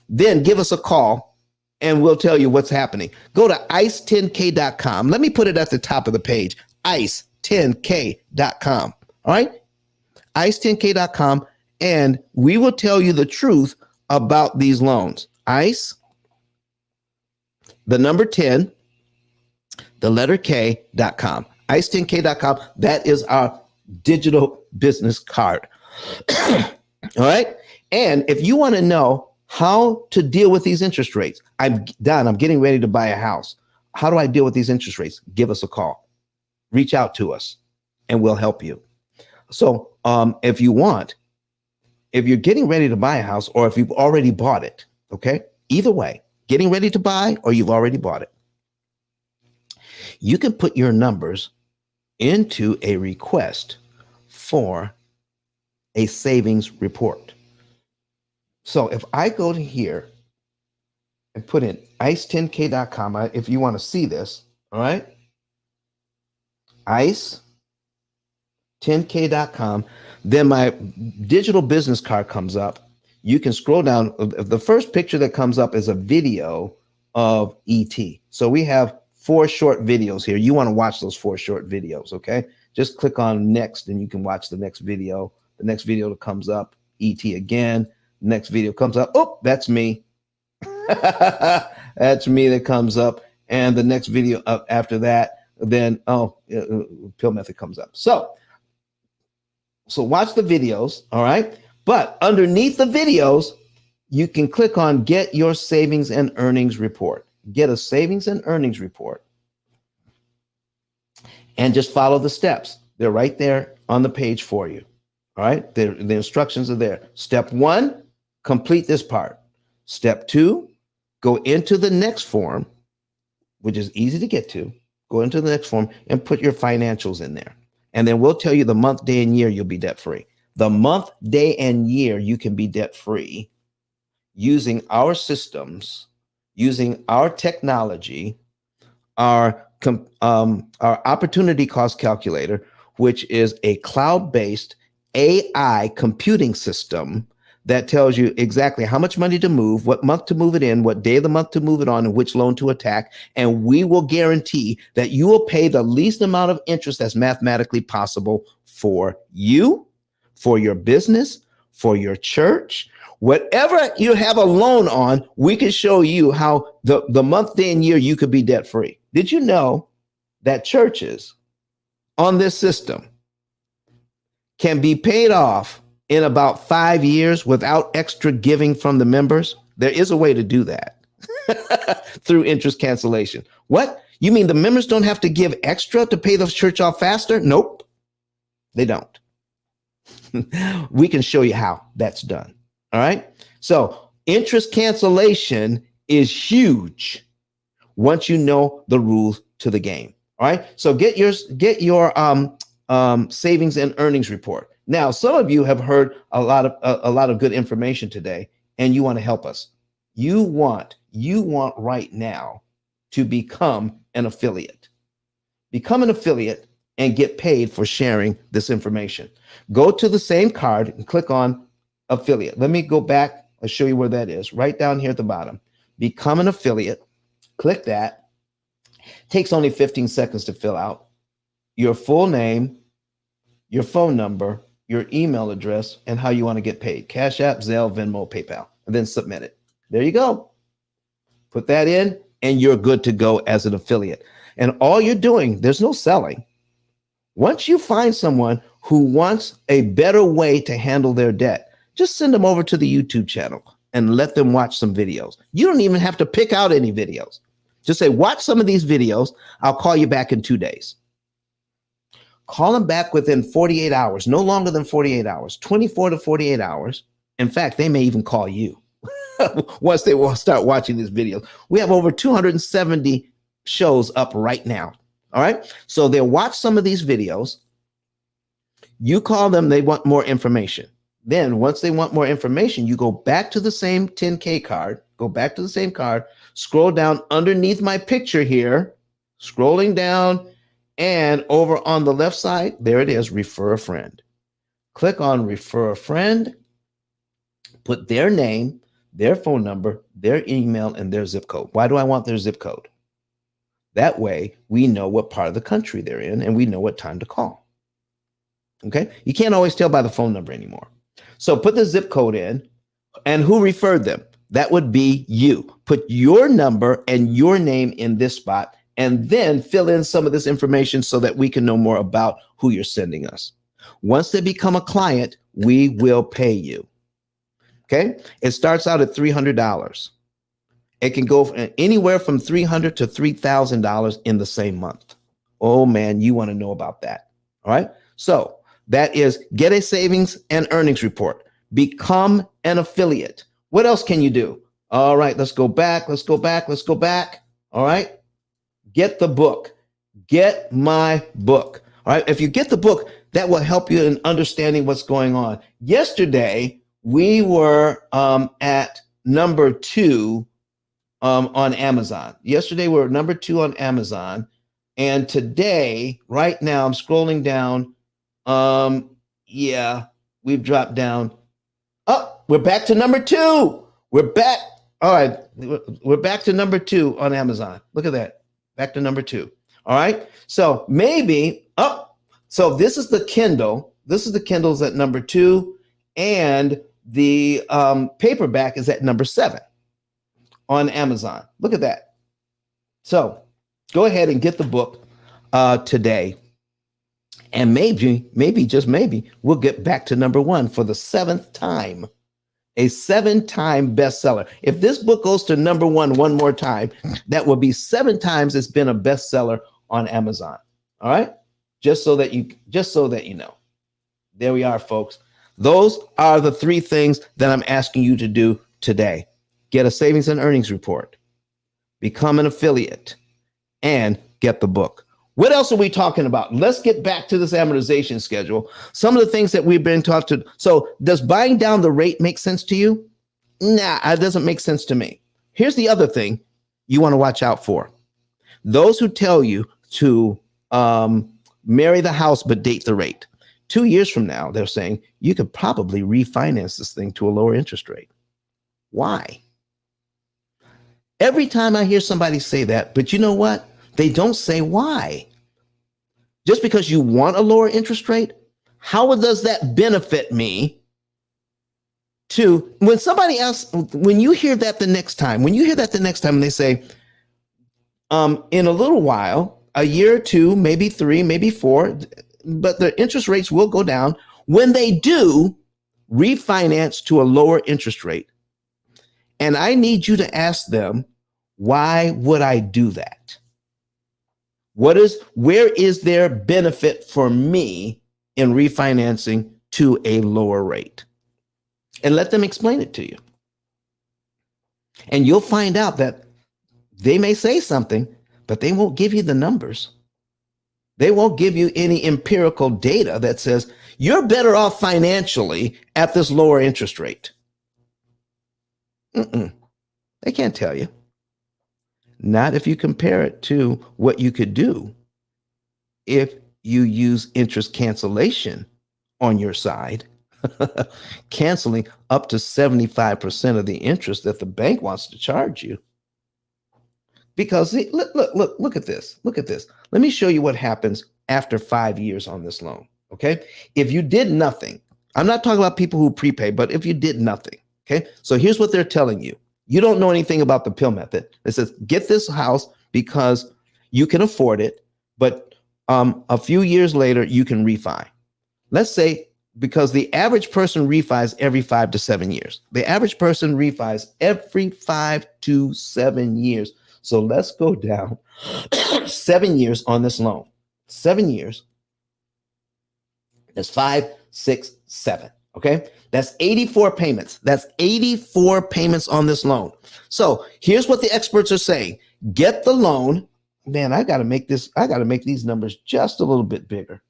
Then give us a call and we'll tell you what's happening. Go to ice10k.com. Let me put it at the top of the page, ice10k.com. All right? ice10k.com, and we will tell you the truth about these loans. ICE, the number 10, the letter K.com. ice10k.com. That is our digital business card. All right? And if you want to know how to deal with these interest rates, I'm getting ready to buy a house. How do I deal with these interest rates? Give us a call. Reach out to us and we'll help you. So if you're getting ready to buy a house, or if you've already bought it, okay? Either way, getting ready to buy or you've already bought it, you can put your numbers into a request for a savings report. So if I go to here and put in ice10k.com, if you want to see this, all right? ice10k.com, then my digital business card comes up. You can scroll down. The first picture that comes up is a video of ET. So we have 4 short videos here. You want to watch those 4 short videos, okay? Just click on next and you can watch the next video. The next video that comes up, ET again. Next video comes up. Oh, that's me. That's me that comes up. And the next video up after that, then, P.I.L.L method comes up. So watch the videos, all right? But underneath the videos, you can click on Get Your Savings and Earnings Report. Get a savings and earnings report. And just follow the steps. They're right there on the page for you. All right? The instructions are there. Step 1, complete this part. Step 2, go into the next form, which is easy to get to. Go into the next form and put your financials in there. And then we'll tell you the month, day, and year you'll be debt-free. The month, day, and year you can be debt-free using our systems, using our technology, our opportunity cost calculator, which is a cloud-based AI computing system that tells you exactly how much money to move, what month to move it in, what day of the month to move it on, and which loan to attack. And we will guarantee that you will pay the least amount of interest that's mathematically possible for you, for your business, for your church. Whatever you have a loan on, we can show you how the month, day, and year you could be debt free. Did you know that churches on this system can be paid off in about 5 years without extra giving from the members? There is a way to do that through interest cancellation. What? You mean the members don't have to give extra to pay the church off faster? Nope, they don't. We can show you how that's done. All right. So interest cancellation is huge once you know the rules to the game. All right. So get your savings and earnings report. Now, some of you have heard a lot of good information today, and you want to help us. You want right now to become an affiliate. Become an affiliate and get paid for sharing this information. Go to the same card and click on affiliate. Let me go back and show you where that is. Right down here at the bottom. Become an affiliate. Click that. Takes only 15 seconds to fill out. Your full name, your phone number, your email address, and how you want to get paid. Cash App, Zelle, Venmo, PayPal, and then submit it. There you go. Put that in, and you're good to go as an affiliate. And all you're doing, there's no selling. Once you find someone who wants a better way to handle their debt, just send them over to the YouTube channel and let them watch some videos. You don't even have to pick out any videos. Just say, watch some of these videos. I'll call you back in 2 days. Call them back within 48 hours, no longer than 48 hours, 24 to 48 hours. In fact, they may even call you once they will start watching these videos. We have over 270 shows up right now. All right. So they'll watch some of these videos. You call them, they want more information. Then once they want more information, you go back to the same 10K card, go back to the same card, scroll down underneath my picture here, scrolling down, and over on the left side, there it is, refer a friend. Click on refer a friend, put their name, their phone number, their email, and their zip code. Why do I want their zip code? That way we know what part of the country they're in and we know what time to call. Okay? You can't always tell by the phone number anymore. So put the zip code in, and who referred them? That would be you. Put your number and your name in this spot, and then fill in some of this information so that we can know more about who you're sending us. Once they become a client, we will pay you. Okay? It starts out at $300. It can go anywhere from $300 to $3,000 in the same month. Oh man, you want to know about that. All right? So that is get a savings and earnings report. Become an affiliate. What else can you do? All right, let's go back. All right. Get the book. Get my book. All right. If you get the book, that will help you in understanding what's going on. Yesterday, we were at number 2 on Amazon. Yesterday, we were number 2 on Amazon. And today, right now, I'm scrolling down. Yeah, we've dropped down. Oh, we're back to number 2. We're back. All right. We're back to number 2 on Amazon. Look at that. Back to number 2. All right. So maybe, so this is the Kindle. This is the Kindle's at number 2. And the paperback is at number 7 on Amazon. Look at that. So go ahead and get the book today. And maybe, just maybe, we'll get back to number 1 for the 7th time. A 7-time bestseller. If this book goes to number 1 one more time, that will be 7 times it's been a bestseller on Amazon. All right? Just so that you know. There we are, folks. Those are the 3 things that I'm asking you to do today. Get a savings and earnings report, become an affiliate, and get the book. What else are we talking about? Let's get back to this amortization schedule. Some of the things that we've been taught to. So does buying down the rate make sense to you? Nah, it doesn't make sense to me. Here's the other thing you want to watch out for. Those who tell you to marry the house but date the rate. 2 years from now, they're saying you could probably refinance this thing to a lower interest rate. Why? Every time I hear somebody say that, but you know what? They don't say why. Just because you want a lower interest rate, how does that benefit me? To when somebody else, when you hear that the next time, and they say, in a little while, a year or 2, maybe 3, maybe 4, but the interest rates will go down. When they do, refinance to a lower interest rate. And I need you to ask them, why would I do that? Where is there benefit for me in refinancing to a lower rate? And let them explain it to you. And you'll find out that they may say something, but they won't give you the numbers. They won't give you any empirical data that says you're better off financially at this lower interest rate. They can't tell you. Not if you compare it to what you could do if you use interest cancellation on your side, canceling up to 75% of the interest that the bank wants to charge you. Because look at this. Look at this. Let me show you what happens after 5 years on this loan. Okay. If you did nothing, I'm not talking about people who prepay, but if you did nothing. Okay. So here's what they're telling you. You don't know anything about the P.I.L.L method. It says, get this house because you can afford it, but a few years later, you can refi. Let's say, because the average person refis every 5 to 7 years. The average person refis every 5 to 7 years. So let's go down 7 years on this loan. 7 years. That's 5, 6, 7. Okay. That's 84 payments. That's 84 payments on this loan. So here's what the experts are saying. Get the loan. Man, I got to make these numbers just a little bit bigger.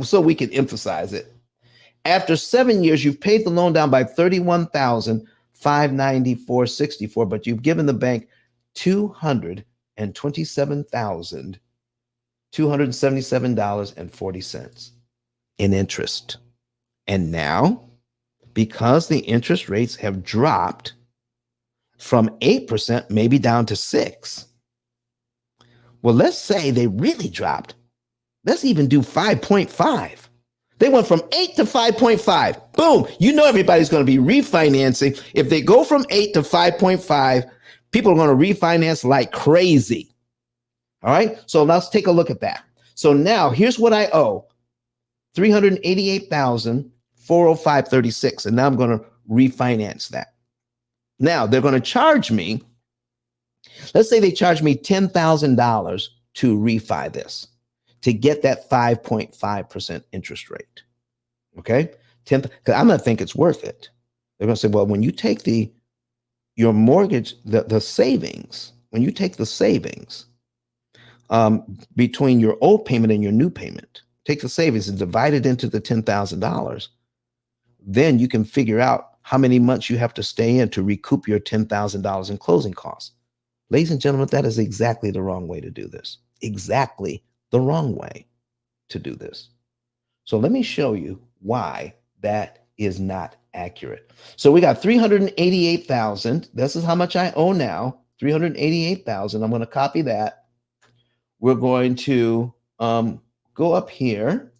So we can emphasize it. After 7 years, you've paid the loan down by $31,594.64, but you've given the bank $227,277.40 in interest. And now, because the interest rates have dropped from 8% maybe down to 6%, well, let's say they really dropped. Let's even do 5.5. They went from 8 to 5.5. Boom. You know everybody's going to be refinancing. If they go from 8 to 5.5, people are going to refinance like crazy. All right. So let's take a look at that. So now here's what I owe. $388,405.36. And now I'm going to refinance that. Now they're going to charge me. Let's say they charge me $10,000 to refi this, to get that 5.5% interest rate. Okay. 10, because I'm going to think it's worth it. They're going to say, well, when you take your mortgage, the savings, when you take the savings between your old payment and your new payment, take the savings and divide it into the $10,000, then you can figure out how many months you have to stay in to recoup your $10,000 in closing costs. Ladies and gentlemen, that is exactly the wrong way to do this. Exactly the wrong way to do this. So let me show you why that is not accurate. So we got 388,000. This is how much I owe now. 388,000. I'm going to copy that. We're going to go up here.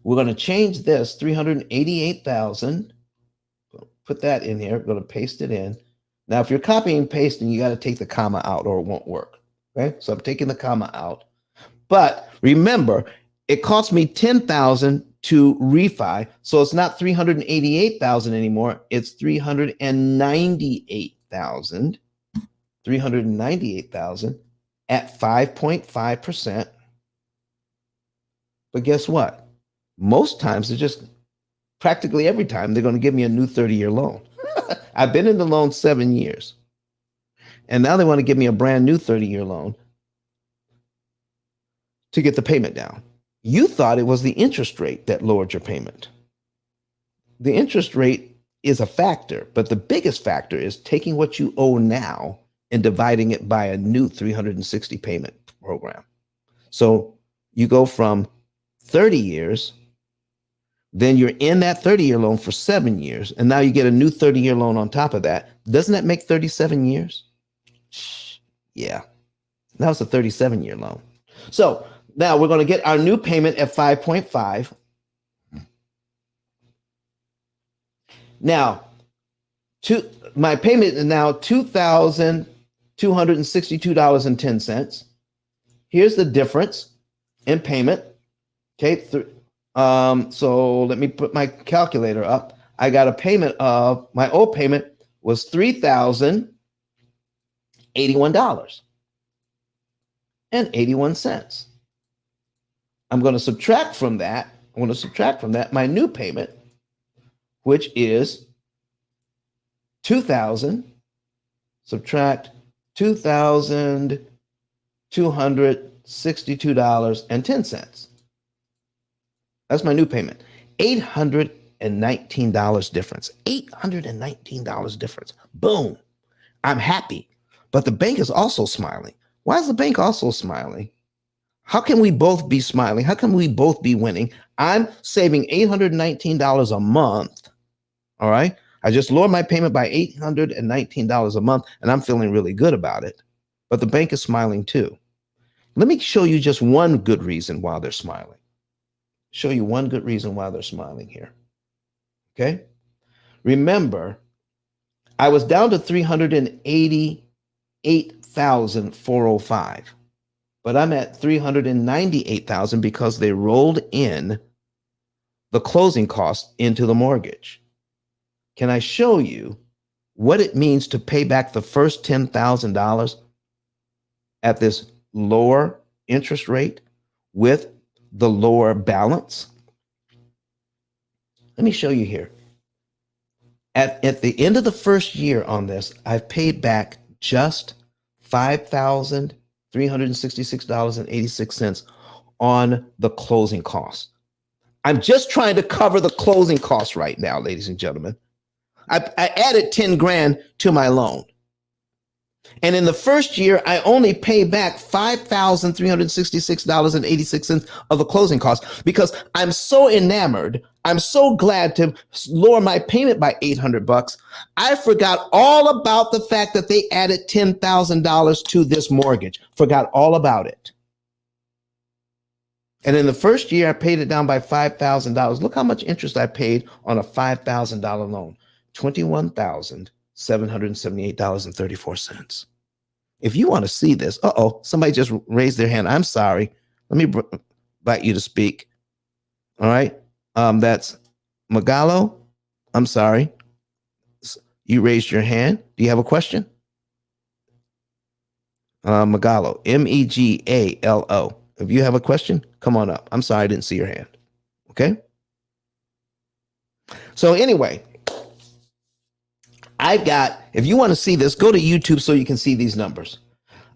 We're going to change this 388,000. Put that in here. We're going to paste it in. Now, if you're copying and pasting, you got to take the comma out or it won't work. Okay, so I'm taking the comma out. But remember, it cost me $10,000 to refi, so it's not $388,000 anymore. It's $398,000. $398,000 at 5.5%. But guess what? Most times, practically every time, they're going to give me a new 30-year loan. I've been in the loan 7 years. And now they want to give me a brand new 30-year loan to get the payment down. You thought it was the interest rate that lowered your payment. The interest rate is a factor, but the biggest factor is taking what you owe now and dividing it by a new 360 payment program. So you go from 30 years, then you're in that 30-year loan for 7 years, and now you get a new 30-year loan on top of that. Doesn't that make 37 years? Yeah. Now it's a 37-year loan. So now we're going to get our new payment at 5.5. Now, my payment is now $2,262.10. Here's the difference in payment. Okay. So let me put my calculator up. I got a payment of, my old payment was $3,081.81. I'm going to subtract from that. My new payment, which is 2,000, subtract $2,262.10. That's my new payment. $819 difference. $819 difference. Boom. I'm happy. But the bank is also smiling. Why is the bank also smiling? How can we both be smiling? How can we both be winning? I'm saving $819 a month. All right. I just lowered my payment by $819 a month, and I'm feeling really good about it. But the bank is smiling too. Let me show you just one good reason why they're smiling. Show you one good reason why they're smiling here. Okay. Remember, I was down to $388,405, but I'm at $398,000 because they rolled in the closing costs into the mortgage. Can I show you what it means to pay back the first $10,000 at this lower interest rate with the lower balance? Let me show you here. At the end of the first year on this, I've paid back just $5,366.86 on the closing costs. I'm just trying to cover the closing costs right now, ladies and gentlemen. I added 10 grand to my loan. And in the first year, I only pay back $5,366.86 of the closing costs because I'm so enamored. I'm so glad to lower my payment by $800. I forgot all about the fact that they added $10,000 to this mortgage. Forgot all about it. And in the first year, I paid it down by $5,000. Look how much interest I paid on a $5,000 loan. $21,778.34. If you want to see this, somebody just raised their hand. I'm sorry. Let me invite you to speak. All right. That's Magalo. I'm sorry. You raised your hand. Do you have a question? Megalo, Megallo. If you have a question, come on up. I'm sorry I didn't see your hand. Okay. So anyway, if you want to see this, go to YouTube so you can see these numbers.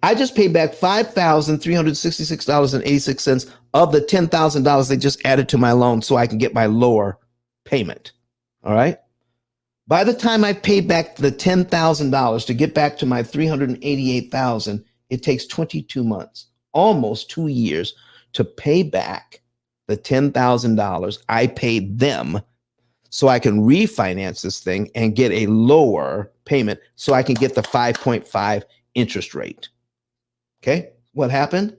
I just paid back $5,366.86 of the $10,000 they just added to my loan so I can get my lower payment. All right. By the time I paid back the $10,000 to get back to my $388,000, it takes 22 months, almost 2 years, to pay back the $10,000 I paid them so I can refinance this thing and get a lower payment so I can get the 5.5 interest rate. Okay, what happened?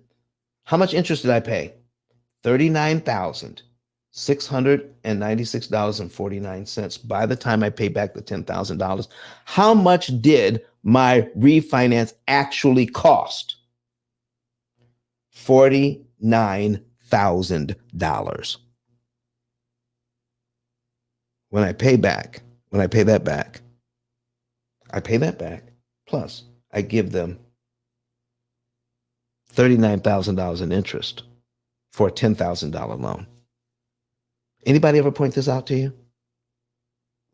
How much interest did I pay? $39,696.49 by the time I paid back the $10,000. How much did my refinance actually cost? $49,000. When I pay that back, plus I give them $39,000 in interest for a $10,000 loan. Anybody ever point this out to you?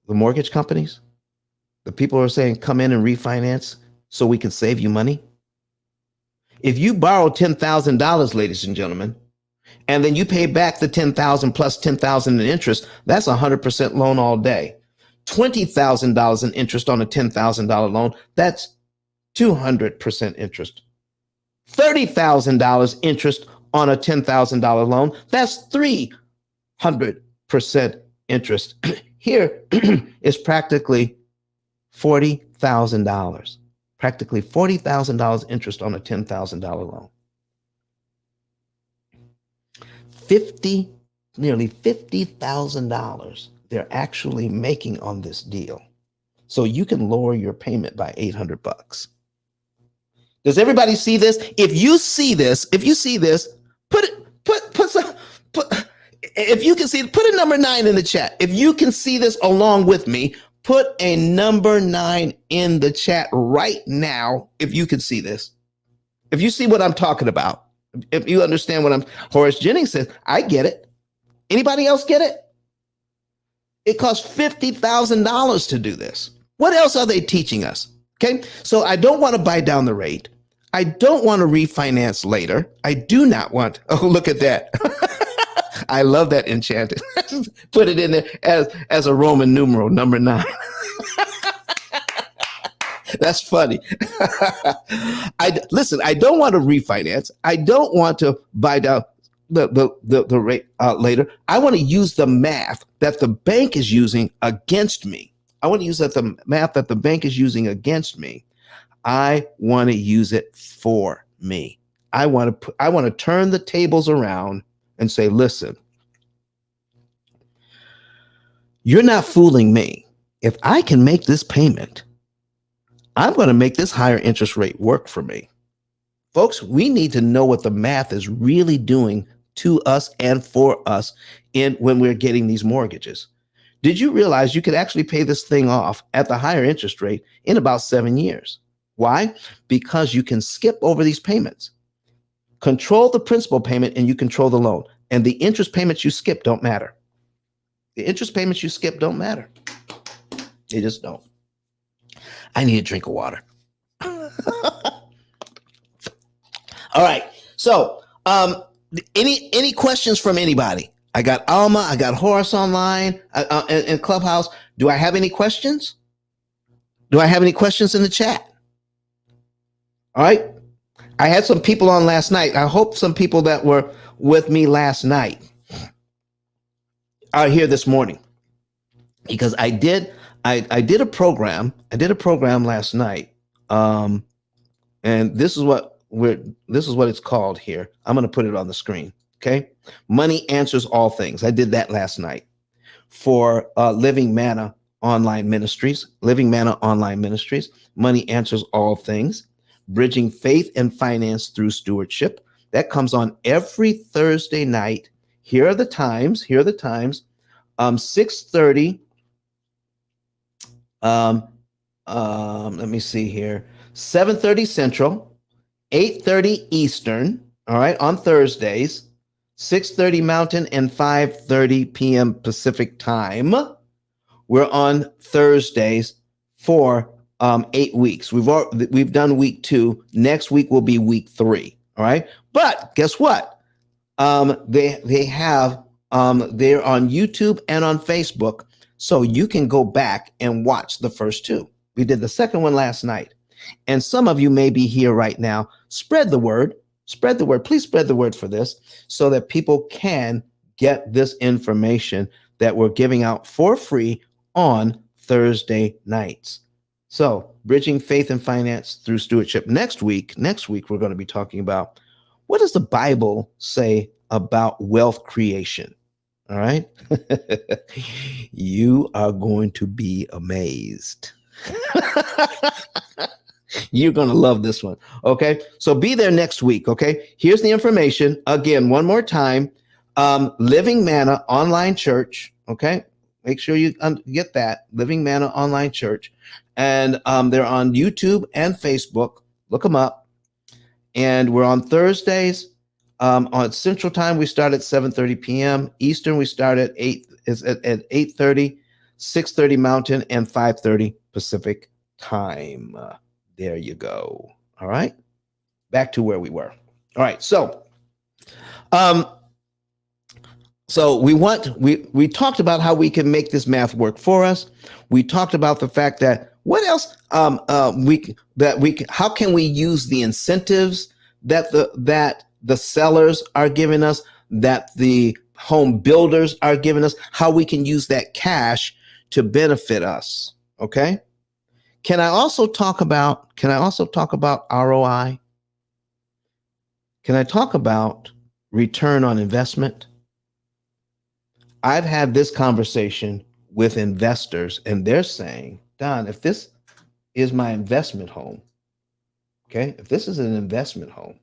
The mortgage companies? The people who are saying, come in and refinance so we can save you money? If you borrow $10,000, ladies and gentlemen, and then you pay back the $10,000 plus $10,000 in interest, that's 100% loan all day. $20,000 in interest on a $10,000 loan, that's 200% interest. $30,000 interest on a $10,000 loan, that's 300% interest. Here is practically $40,000. Practically $40,000 interest on a $10,000 loan. Nearly $50,000 they're actually making on this deal. So you can lower your payment by $800. Does everybody see this? If you see this, if you can see, put a number 9 in the chat. If you can see this along with me, put a number 9 in the chat right now. If you can see this, if you see what I'm talking about, if you understand what Horace Jennings says, I get it. Anybody else get it? It costs $50,000 to do this. What else are they teaching us? Okay, so I don't want to buy down the rate. I don't want to refinance later. I do not want, oh, look at that. I love that enchanted. Put it in there as a Roman numeral, number 9. That's funny. Listen, I don't want to refinance. I don't want to buy down the rate later. I want to use the math that the bank is using against me. I want to use the math that the bank is using against me. I want to use it for me. I want to turn the tables around and say, listen, you're not fooling me. If I can make this payment, I'm going to make this higher interest rate work for me. Folks, we need to know what the math is really doing to us and for us when we're getting these mortgages. Did you realize you could actually pay this thing off at the higher interest rate in about 7 years? Why? Because you can skip over these payments. Control the principal payment and you control the loan. And the interest payments you skip don't matter. The interest payments you skip don't matter. They just don't. I need a drink of water. All right. So, any questions from anybody? I got Alma, I got Horace online and Clubhouse. Do I have any questions? Do I have any questions in the chat? All right. I had some people on last night. I hope some people that were with me last night are here this morning, because I did a program. I did a program last night. And this is what it's called here. I'm going to put it on the screen. Okay. Money Answers All Things. I did that last night for Living Manna Online Ministries. Living Manna Online Ministries. Money Answers All Things. Bridging Faith and Finance Through Stewardship. That comes on every Thursday night. Here are the times. 6:30. Let me see here. 7:30 Central, 8:30 Eastern. All right, on Thursdays. 6:30 Mountain and 5:30 p.m. Pacific time. We're on Thursdays for 8 weeks. We've done week 2. Next week will be week 3. All right. But guess what? They have they're on YouTube and on Facebook, so you can go back and watch the first 2. We did the second one last night, and some of you may be here right now. Spread the word. Spread the word. Please spread the word for this, so that people can get this information that we're giving out for free on Thursday nights. So, Bridging Faith and Finance Through Stewardship. Next week, we're going to be talking about, what does the Bible say about wealth creation? All right. You are going to be amazed. You're going to love this one. Okay. So be there next week. Okay. Here's the information again, one more time. Living Manna Online Church. Okay. Make sure you get that. Living Manna Online Church. And they're on YouTube and Facebook. Look them up. And we're on Thursdays. On Central Time, we start at 7:30 p.m. Eastern, we start at 8:30, 6:30 Mountain, and 5:30 Pacific Time. There you go. All right. Back to where we were. All right. So, we talked about how we can make this math work for us. We talked about the fact that what else how can we use the incentives that the sellers are giving us, that the home builders are giving us, how we can use that cash to benefit us. Okay. Can I also talk about ROI? Can I talk about return on investment? I've had this conversation with investors, and they're saying, Don, if this is my investment home, okay, if this is an investment home,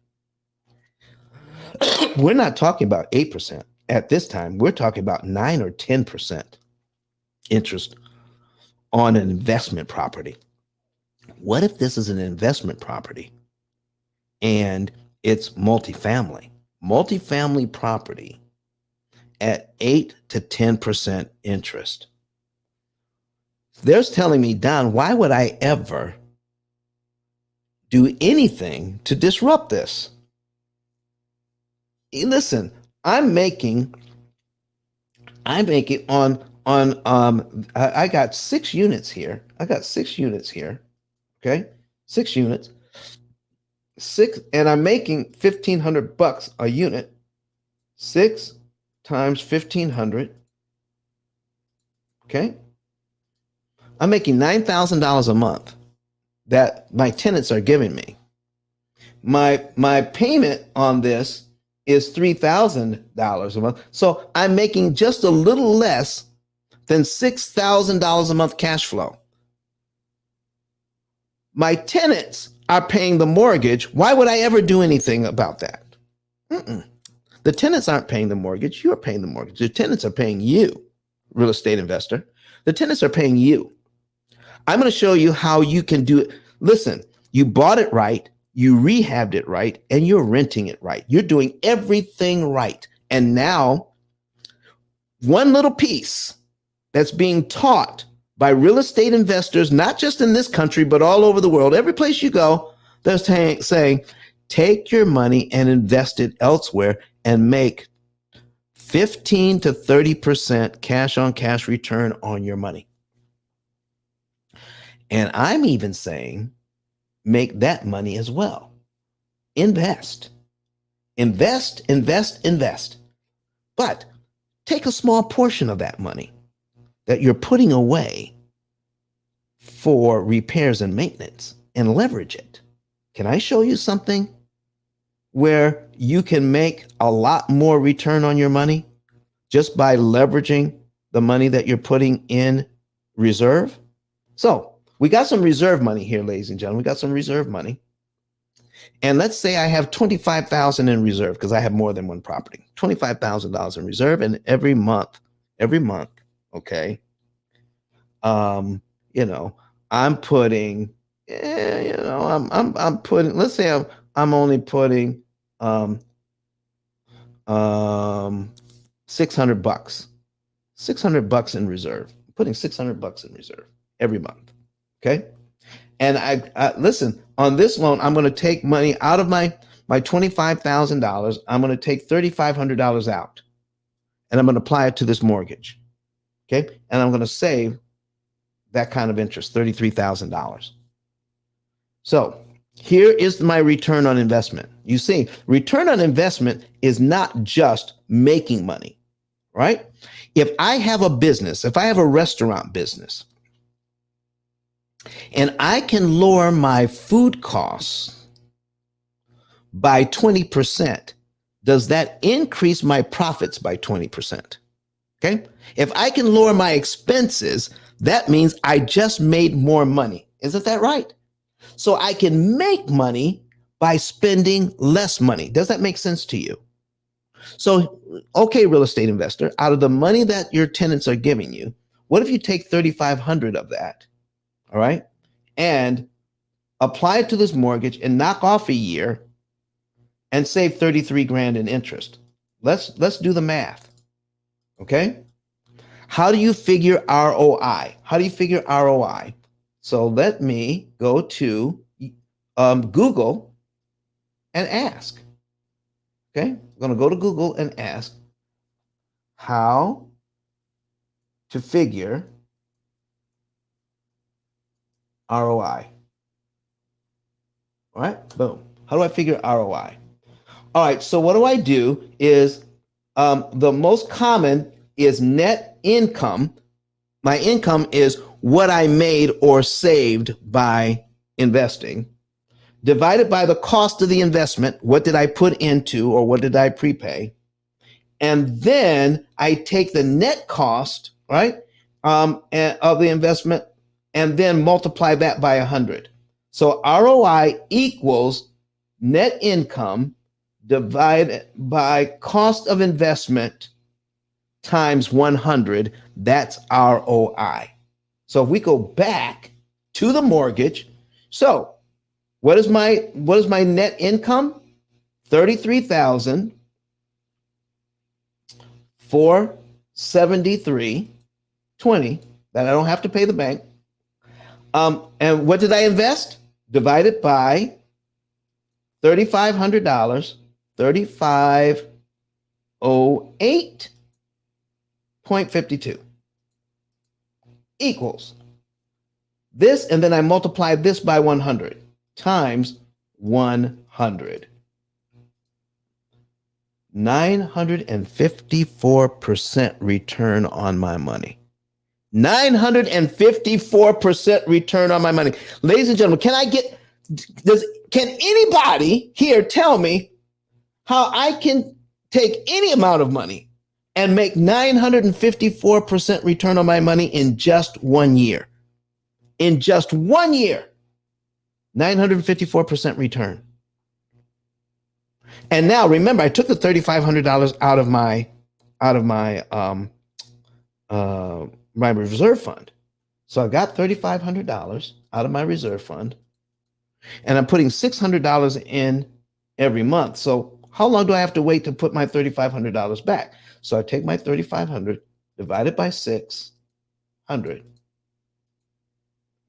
we're not talking about 8% at this time. We're talking about 9 or 10% interest on an investment property. What if this is an investment property and it's multifamily property at 8 to 10% interest? They're telling me, Don, why would I ever do anything to disrupt this? Listen, I'm making I got 6 units here. Okay. 6 units. And I'm making $1,500 a unit. 6 times 1,500. Okay. I'm making $9,000 a month that my tenants are giving me. My payment on this is $3,000 a month. So I'm making just a little less than $6,000 a month cash flow. My tenants are paying the mortgage. Why would I ever do anything about that? The tenants aren't paying the mortgage. You're paying the mortgage. The tenants are paying you. real estate investor. The tenants are paying you. I'm going to show you how you can do it. Listen, you bought it right, you rehabbed it right, and you're renting it right. You're doing everything right. And now, one little piece that's being taught by real estate investors, not just in this country, but all over the world, every place you go, they're saying, take your money and invest it elsewhere and make 15 to 30% cash on cash return on your money. And I'm even saying, make that money as well. Invest, invest, invest, invest. But take a small portion of that money that you're putting away for repairs and maintenance and leverage it. Can I show you something where you can make a lot more return on your money just by leveraging the money that you're putting in reserve? So we got some reserve money here, ladies and gentlemen. We got some reserve money. And let's say I have $25,000 in reserve because I have more than one property. $25,000 in reserve, and every month, okay, I'm putting, I'm putting. Let's say I'm only putting $600, $600 in reserve. I'm putting $600 in reserve every month. Okay. And I listen, on this loan, I'm going to take money out of my $25,000. I'm going to take $3,500 out and I'm going to apply it to this mortgage. Okay. And I'm going to save that kind of interest, $33,000. So here is my return on investment. You see, return on investment is not just making money, right? If I have a business, if I have a restaurant business, and I can lower my food costs by 20%, does that increase my profits by 20%? Okay. If I can lower my expenses, that means I just made more money. Isn't that right? So I can make money by spending less money. Does that make sense to you? So, okay, real estate investor, out of the money that your tenants are giving you, what if you take $3,500 of that? All right. And apply it to this mortgage and knock off a year and save 33 grand in interest. Let's do the math. Okay. How do you figure ROI? How do you figure ROI? So let me go to Google and ask. Okay. I'm going to go to Google and ask how to figure ROI. All right, boom. How do I figure ROI? All right, so what I do is the most common is net income. My income is what I made or saved by investing, divided by the cost of the investment. What did I put into or what did I prepay? And then I take the net cost, right, of the investment and then multiply that by 100. So ROI equals net income divided by cost of investment times 100. That's ROI. So if we go back to the mortgage, so what is my net income? 33,473.20 that I don't have to pay the bank. And what did I invest? Divided by $3,500, 3508.52 equals this, and then I multiply this by 100 times 100. 954% return on my money. 954% return on my money. Ladies and gentlemen, can anybody here tell me how I can take any amount of money and make 954% return on my money in just 1 year? In just 1 year, 954% return. And now remember, I took the $3,500 out of my my reserve fund. So I got $3,500 out of my reserve fund, and I'm putting $600 in every month. So how long do I have to wait to put my $3,500 back? So I take my 3,500 divided by 600,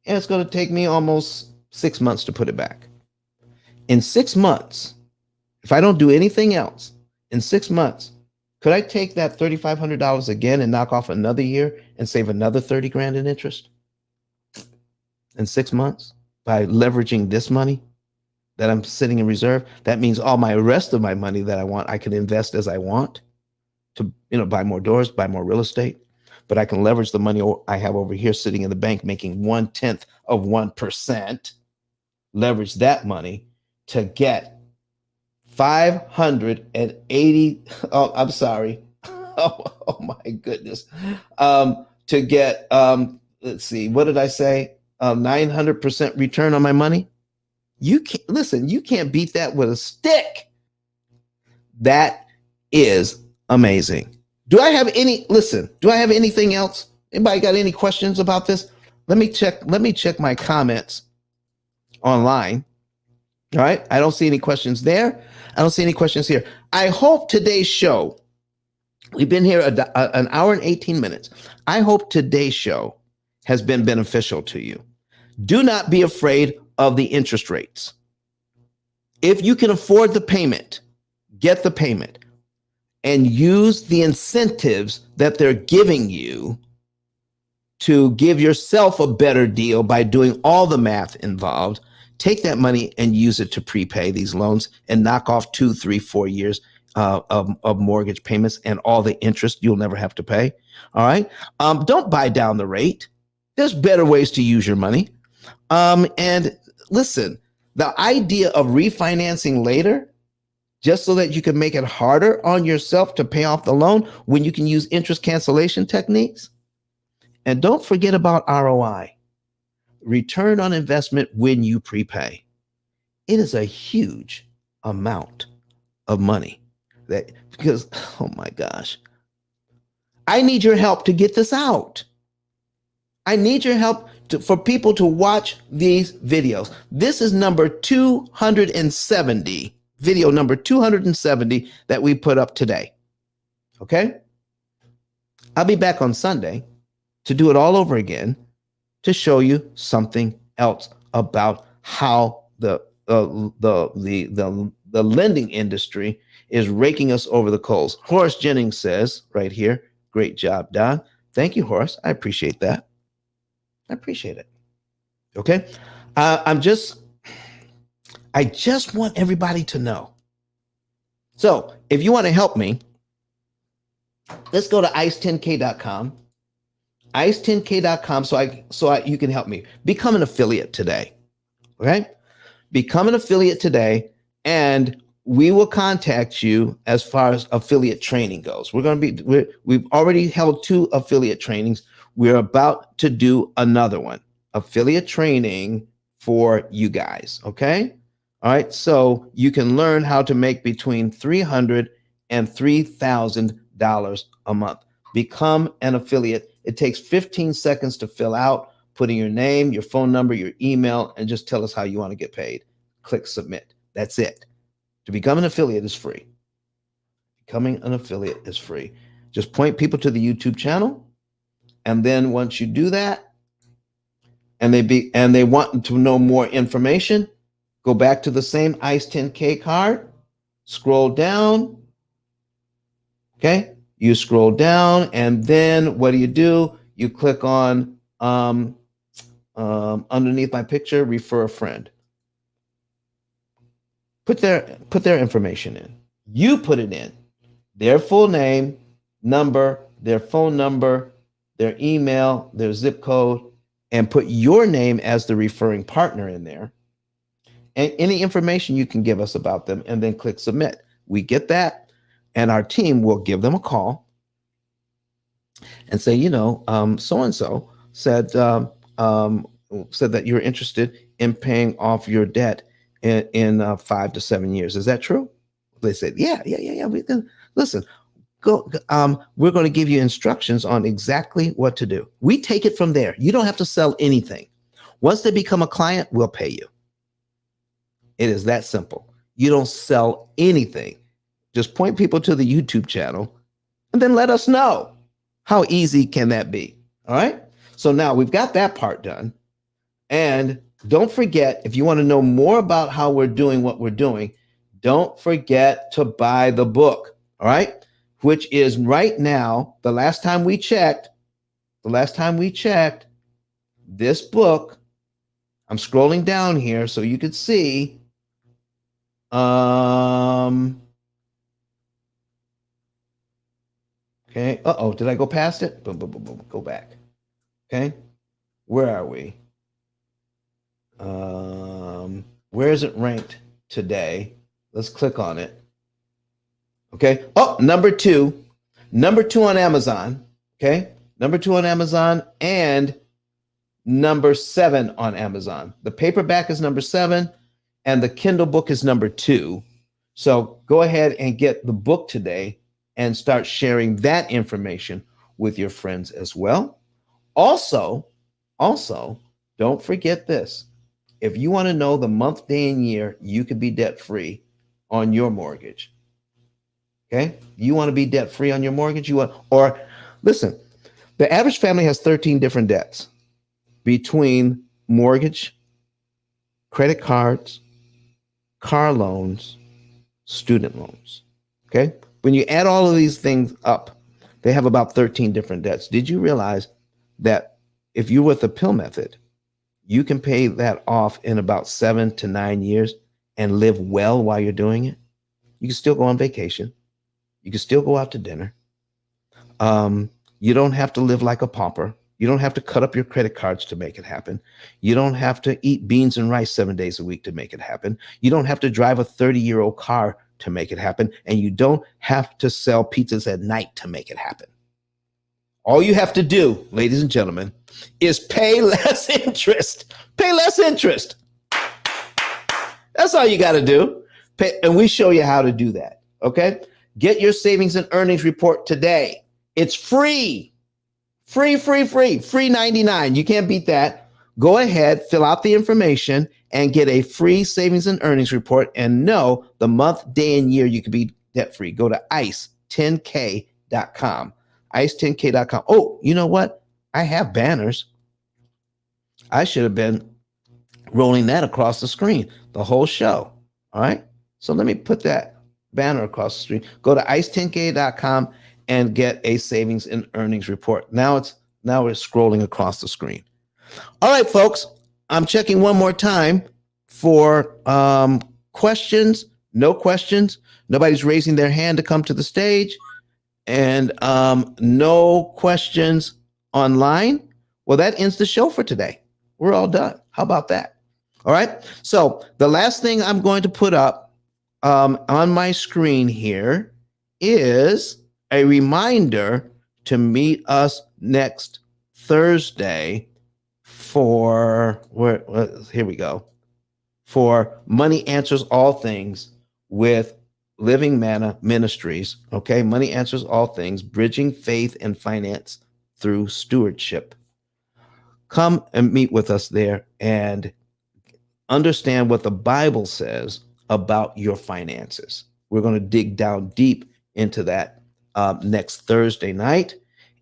and it's going to take me almost 6 months to put it back. In 6 months, if I don't do anything else, in 6 months, could I take that $3,500 again and knock off another year and save another 30 grand in interest in 6 months by leveraging this money that I'm sitting in reserve? That means all my rest of my money that I want, I can invest as I want to, buy more doors, buy more real estate, but I can leverage the money I have over here sitting in the bank making 0.1%, leverage that money to get 580. Oh, I'm sorry. Oh my goodness. To get, let's see, what did I say? 900% return on my money. You can't listen, you can't beat that with a stick. That is amazing. Do I have anything else? Anybody got any questions about this? Let me check my comments online. All right. I don't see any questions there. I don't see any questions here. I hope today's show, we've been here an hour and 18 minutes. I hope today's show has been beneficial to you. Do not be afraid of the interest rates. If you can afford the payment, get the payment and use the incentives that they're giving you to give yourself a better deal by doing all the math involved. Take that money and use it to prepay these loans and knock off 2, 3, 4 years of mortgage payments and all the interest you'll never have to pay. All right. Don't buy down the rate. There's better ways to use your money. And listen, the idea of refinancing later, just so that you can make it harder on yourself to pay off the loan when you can use interest cancellation techniques. And don't forget about ROI, return on investment when you prepay. It is a huge amount of money because, oh my gosh, I need your help to get this out. I need your help for people to watch these videos. This is number 270, video number 270 that we put up today. Okay? I'll be back on Sunday to do it all over again, to show you something else about how the lending industry is raking us over the coals. Horace Jennings says right here, great job, Don. Thank you, Horace. I appreciate that. I appreciate it. Okay. I just want everybody to know. So if you want to help me, let's go to ice10k.com. ice10k.com so you can help me become an affiliate today. Okay? Become an affiliate today, and we will contact you as far as affiliate training goes. We've already held 2 affiliate trainings. We're about to do another one, affiliate training for you guys. Okay? All right. So you can learn how to make between $300 and $3,000 a month. Become an affiliate. It takes 15 seconds to fill out, put in your name, your phone number, your email, and just tell us how you want to get paid. Click submit. That's it. To become an affiliate is free. Becoming an affiliate is free. Just point people to the YouTube channel. And then once you do that, and they want to know more information, go back to the same ICE 10K card, scroll down. Okay. You scroll down, and then what do? You click on underneath my picture, refer a friend. Put their information in. You put it in. Their full name, number, their phone number, their email, their zip code, and put your name as the referring partner in there. And any information you can give us about them, and then click submit. We get that, and our team will give them a call and say, so-and-so said that you're interested in paying off your debt in 5 to 7 years. Is that true? They said, yeah. We can listen. we're going to give you instructions on exactly what to do. We take it from there. You don't have to sell anything. Once they become a client, we'll pay you. It is that simple. You don't sell anything. Just point people to the YouTube channel and then let us know. How easy can that be? All right. So now we've got that part done. And don't forget, if you want to know more about how we're doing what we're doing, don't forget to buy the book. All right. Which is right now, the last time we checked, this book, I'm scrolling down here so you could see. Okay. Uh-oh, did I go past it? Boom, boom, boom, boom. Go back. Okay. Where are we? Where is it ranked today? Let's click on it. Okay. Oh, number two on Amazon. Okay. Number 2 on Amazon and number 7 on Amazon. The paperback is number 7 and the Kindle book is number 2. So go ahead and get the book today and start sharing that information with your friends as well. Also, don't forget this. If you want to know the month, day, and year you could be debt-free on your mortgage, okay? You want to be debt-free on your mortgage? Listen, the average family has 13 different debts between mortgage, credit cards, car loans, student loans, okay? When you add all of these things up, they have about 13 different debts. Did you realize that if you're with the P.I.L.L method, you can pay that off in about 7 to 9 years and live well while you're doing it? You can still go on vacation. You can still go out to dinner. You don't have to live like a pauper. You don't have to cut up your credit cards to make it happen. You don't have to eat beans and rice 7 days a week to make it happen. You don't have to drive a 30-year-old car to make it happen. And you don't have to sell pizzas at night to make it happen. All you have to do, ladies and gentlemen, is pay less interest. Pay less interest. That's all you got to do. And we show you how to do that. Okay? Get your savings and earnings report today. It's free. Free 99. You can't beat that. Go ahead, fill out the information, and get a free savings and earnings report and know the month, day, and year you can be debt-free. Go to ice10k.com. ice10k.com. Oh, you know what? I have banners. I should have been rolling that across the screen the whole show. All right. So let me put that banner across the screen. Go to ice10k.com and get a savings and earnings report. Now we're scrolling across the screen. All right, folks. I'm checking one more time for questions. No questions. Nobody's raising their hand to come to the stage. And no questions online. Well, that ends the show for today. We're all done. How about that? All right. So the last thing I'm going to put up on my screen here is a reminder to meet us next Thursday for here we go, for Money Answers All Things with Living Manna Ministries. Okay, Money Answers All Things, bridging faith and finance through stewardship. Come and meet with us there and understand what the Bible says about your finances. We're going to dig down deep into that next Thursday night,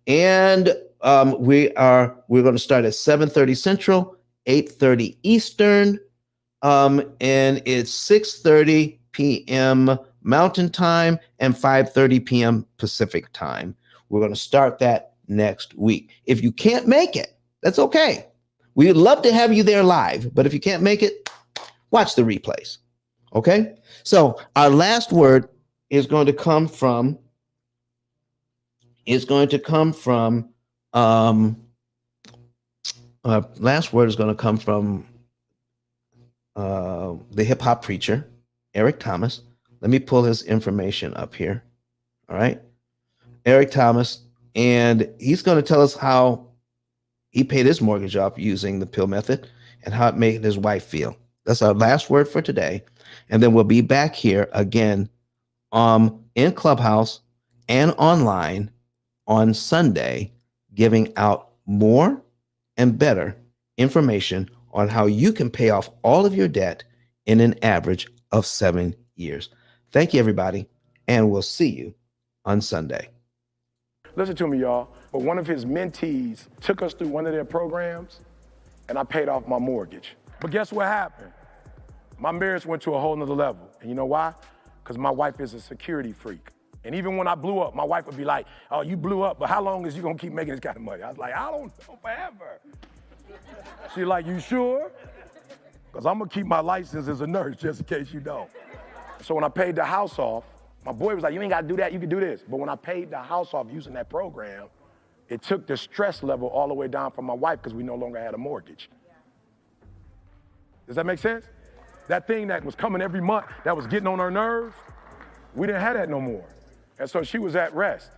and we're going to start at 7:30 Central, 8:30 Eastern, and it's 6:30 p.m. Mountain Time and 5:30 p.m. Pacific Time. We're going to start that next week. If you can't make it, that's okay. We'd love to have you there live, but if you can't make it, watch the replays. Okay? So our last word is going to come from the hip hop preacher, Eric Thomas. Let me pull his information up here. All right. Eric Thomas, and he's going to tell us how he paid his mortgage off using the P.I.L.L method and how it made his wife feel. That's our last word for today. And then we'll be back here again in Clubhouse and online on Sunday, giving out more and better information on how you can pay off all of your debt in an average of 7 years. Thank you, everybody, and we'll see you on Sunday. Listen to me, y'all. But one of his mentees took us through one of their programs, and I paid off my mortgage. But guess what happened? My marriage went to a whole nother level. And you know why? Because my wife is a security freak. And even when I blew up, my wife would be like, oh, you blew up, but how long is you gonna keep making this kind of money? I was like, I don't know, forever. She's like, you sure? Because I'm gonna keep my license as a nurse just in case you don't. So when I paid the house off, my boy was like, you ain't gotta do that, you can do this. But when I paid the house off using that program, it took the stress level all the way down for my wife because we no longer had a mortgage. Does that make sense? That thing that was coming every month, that was getting on her nerves, we didn't have that no more. And so she was at rest.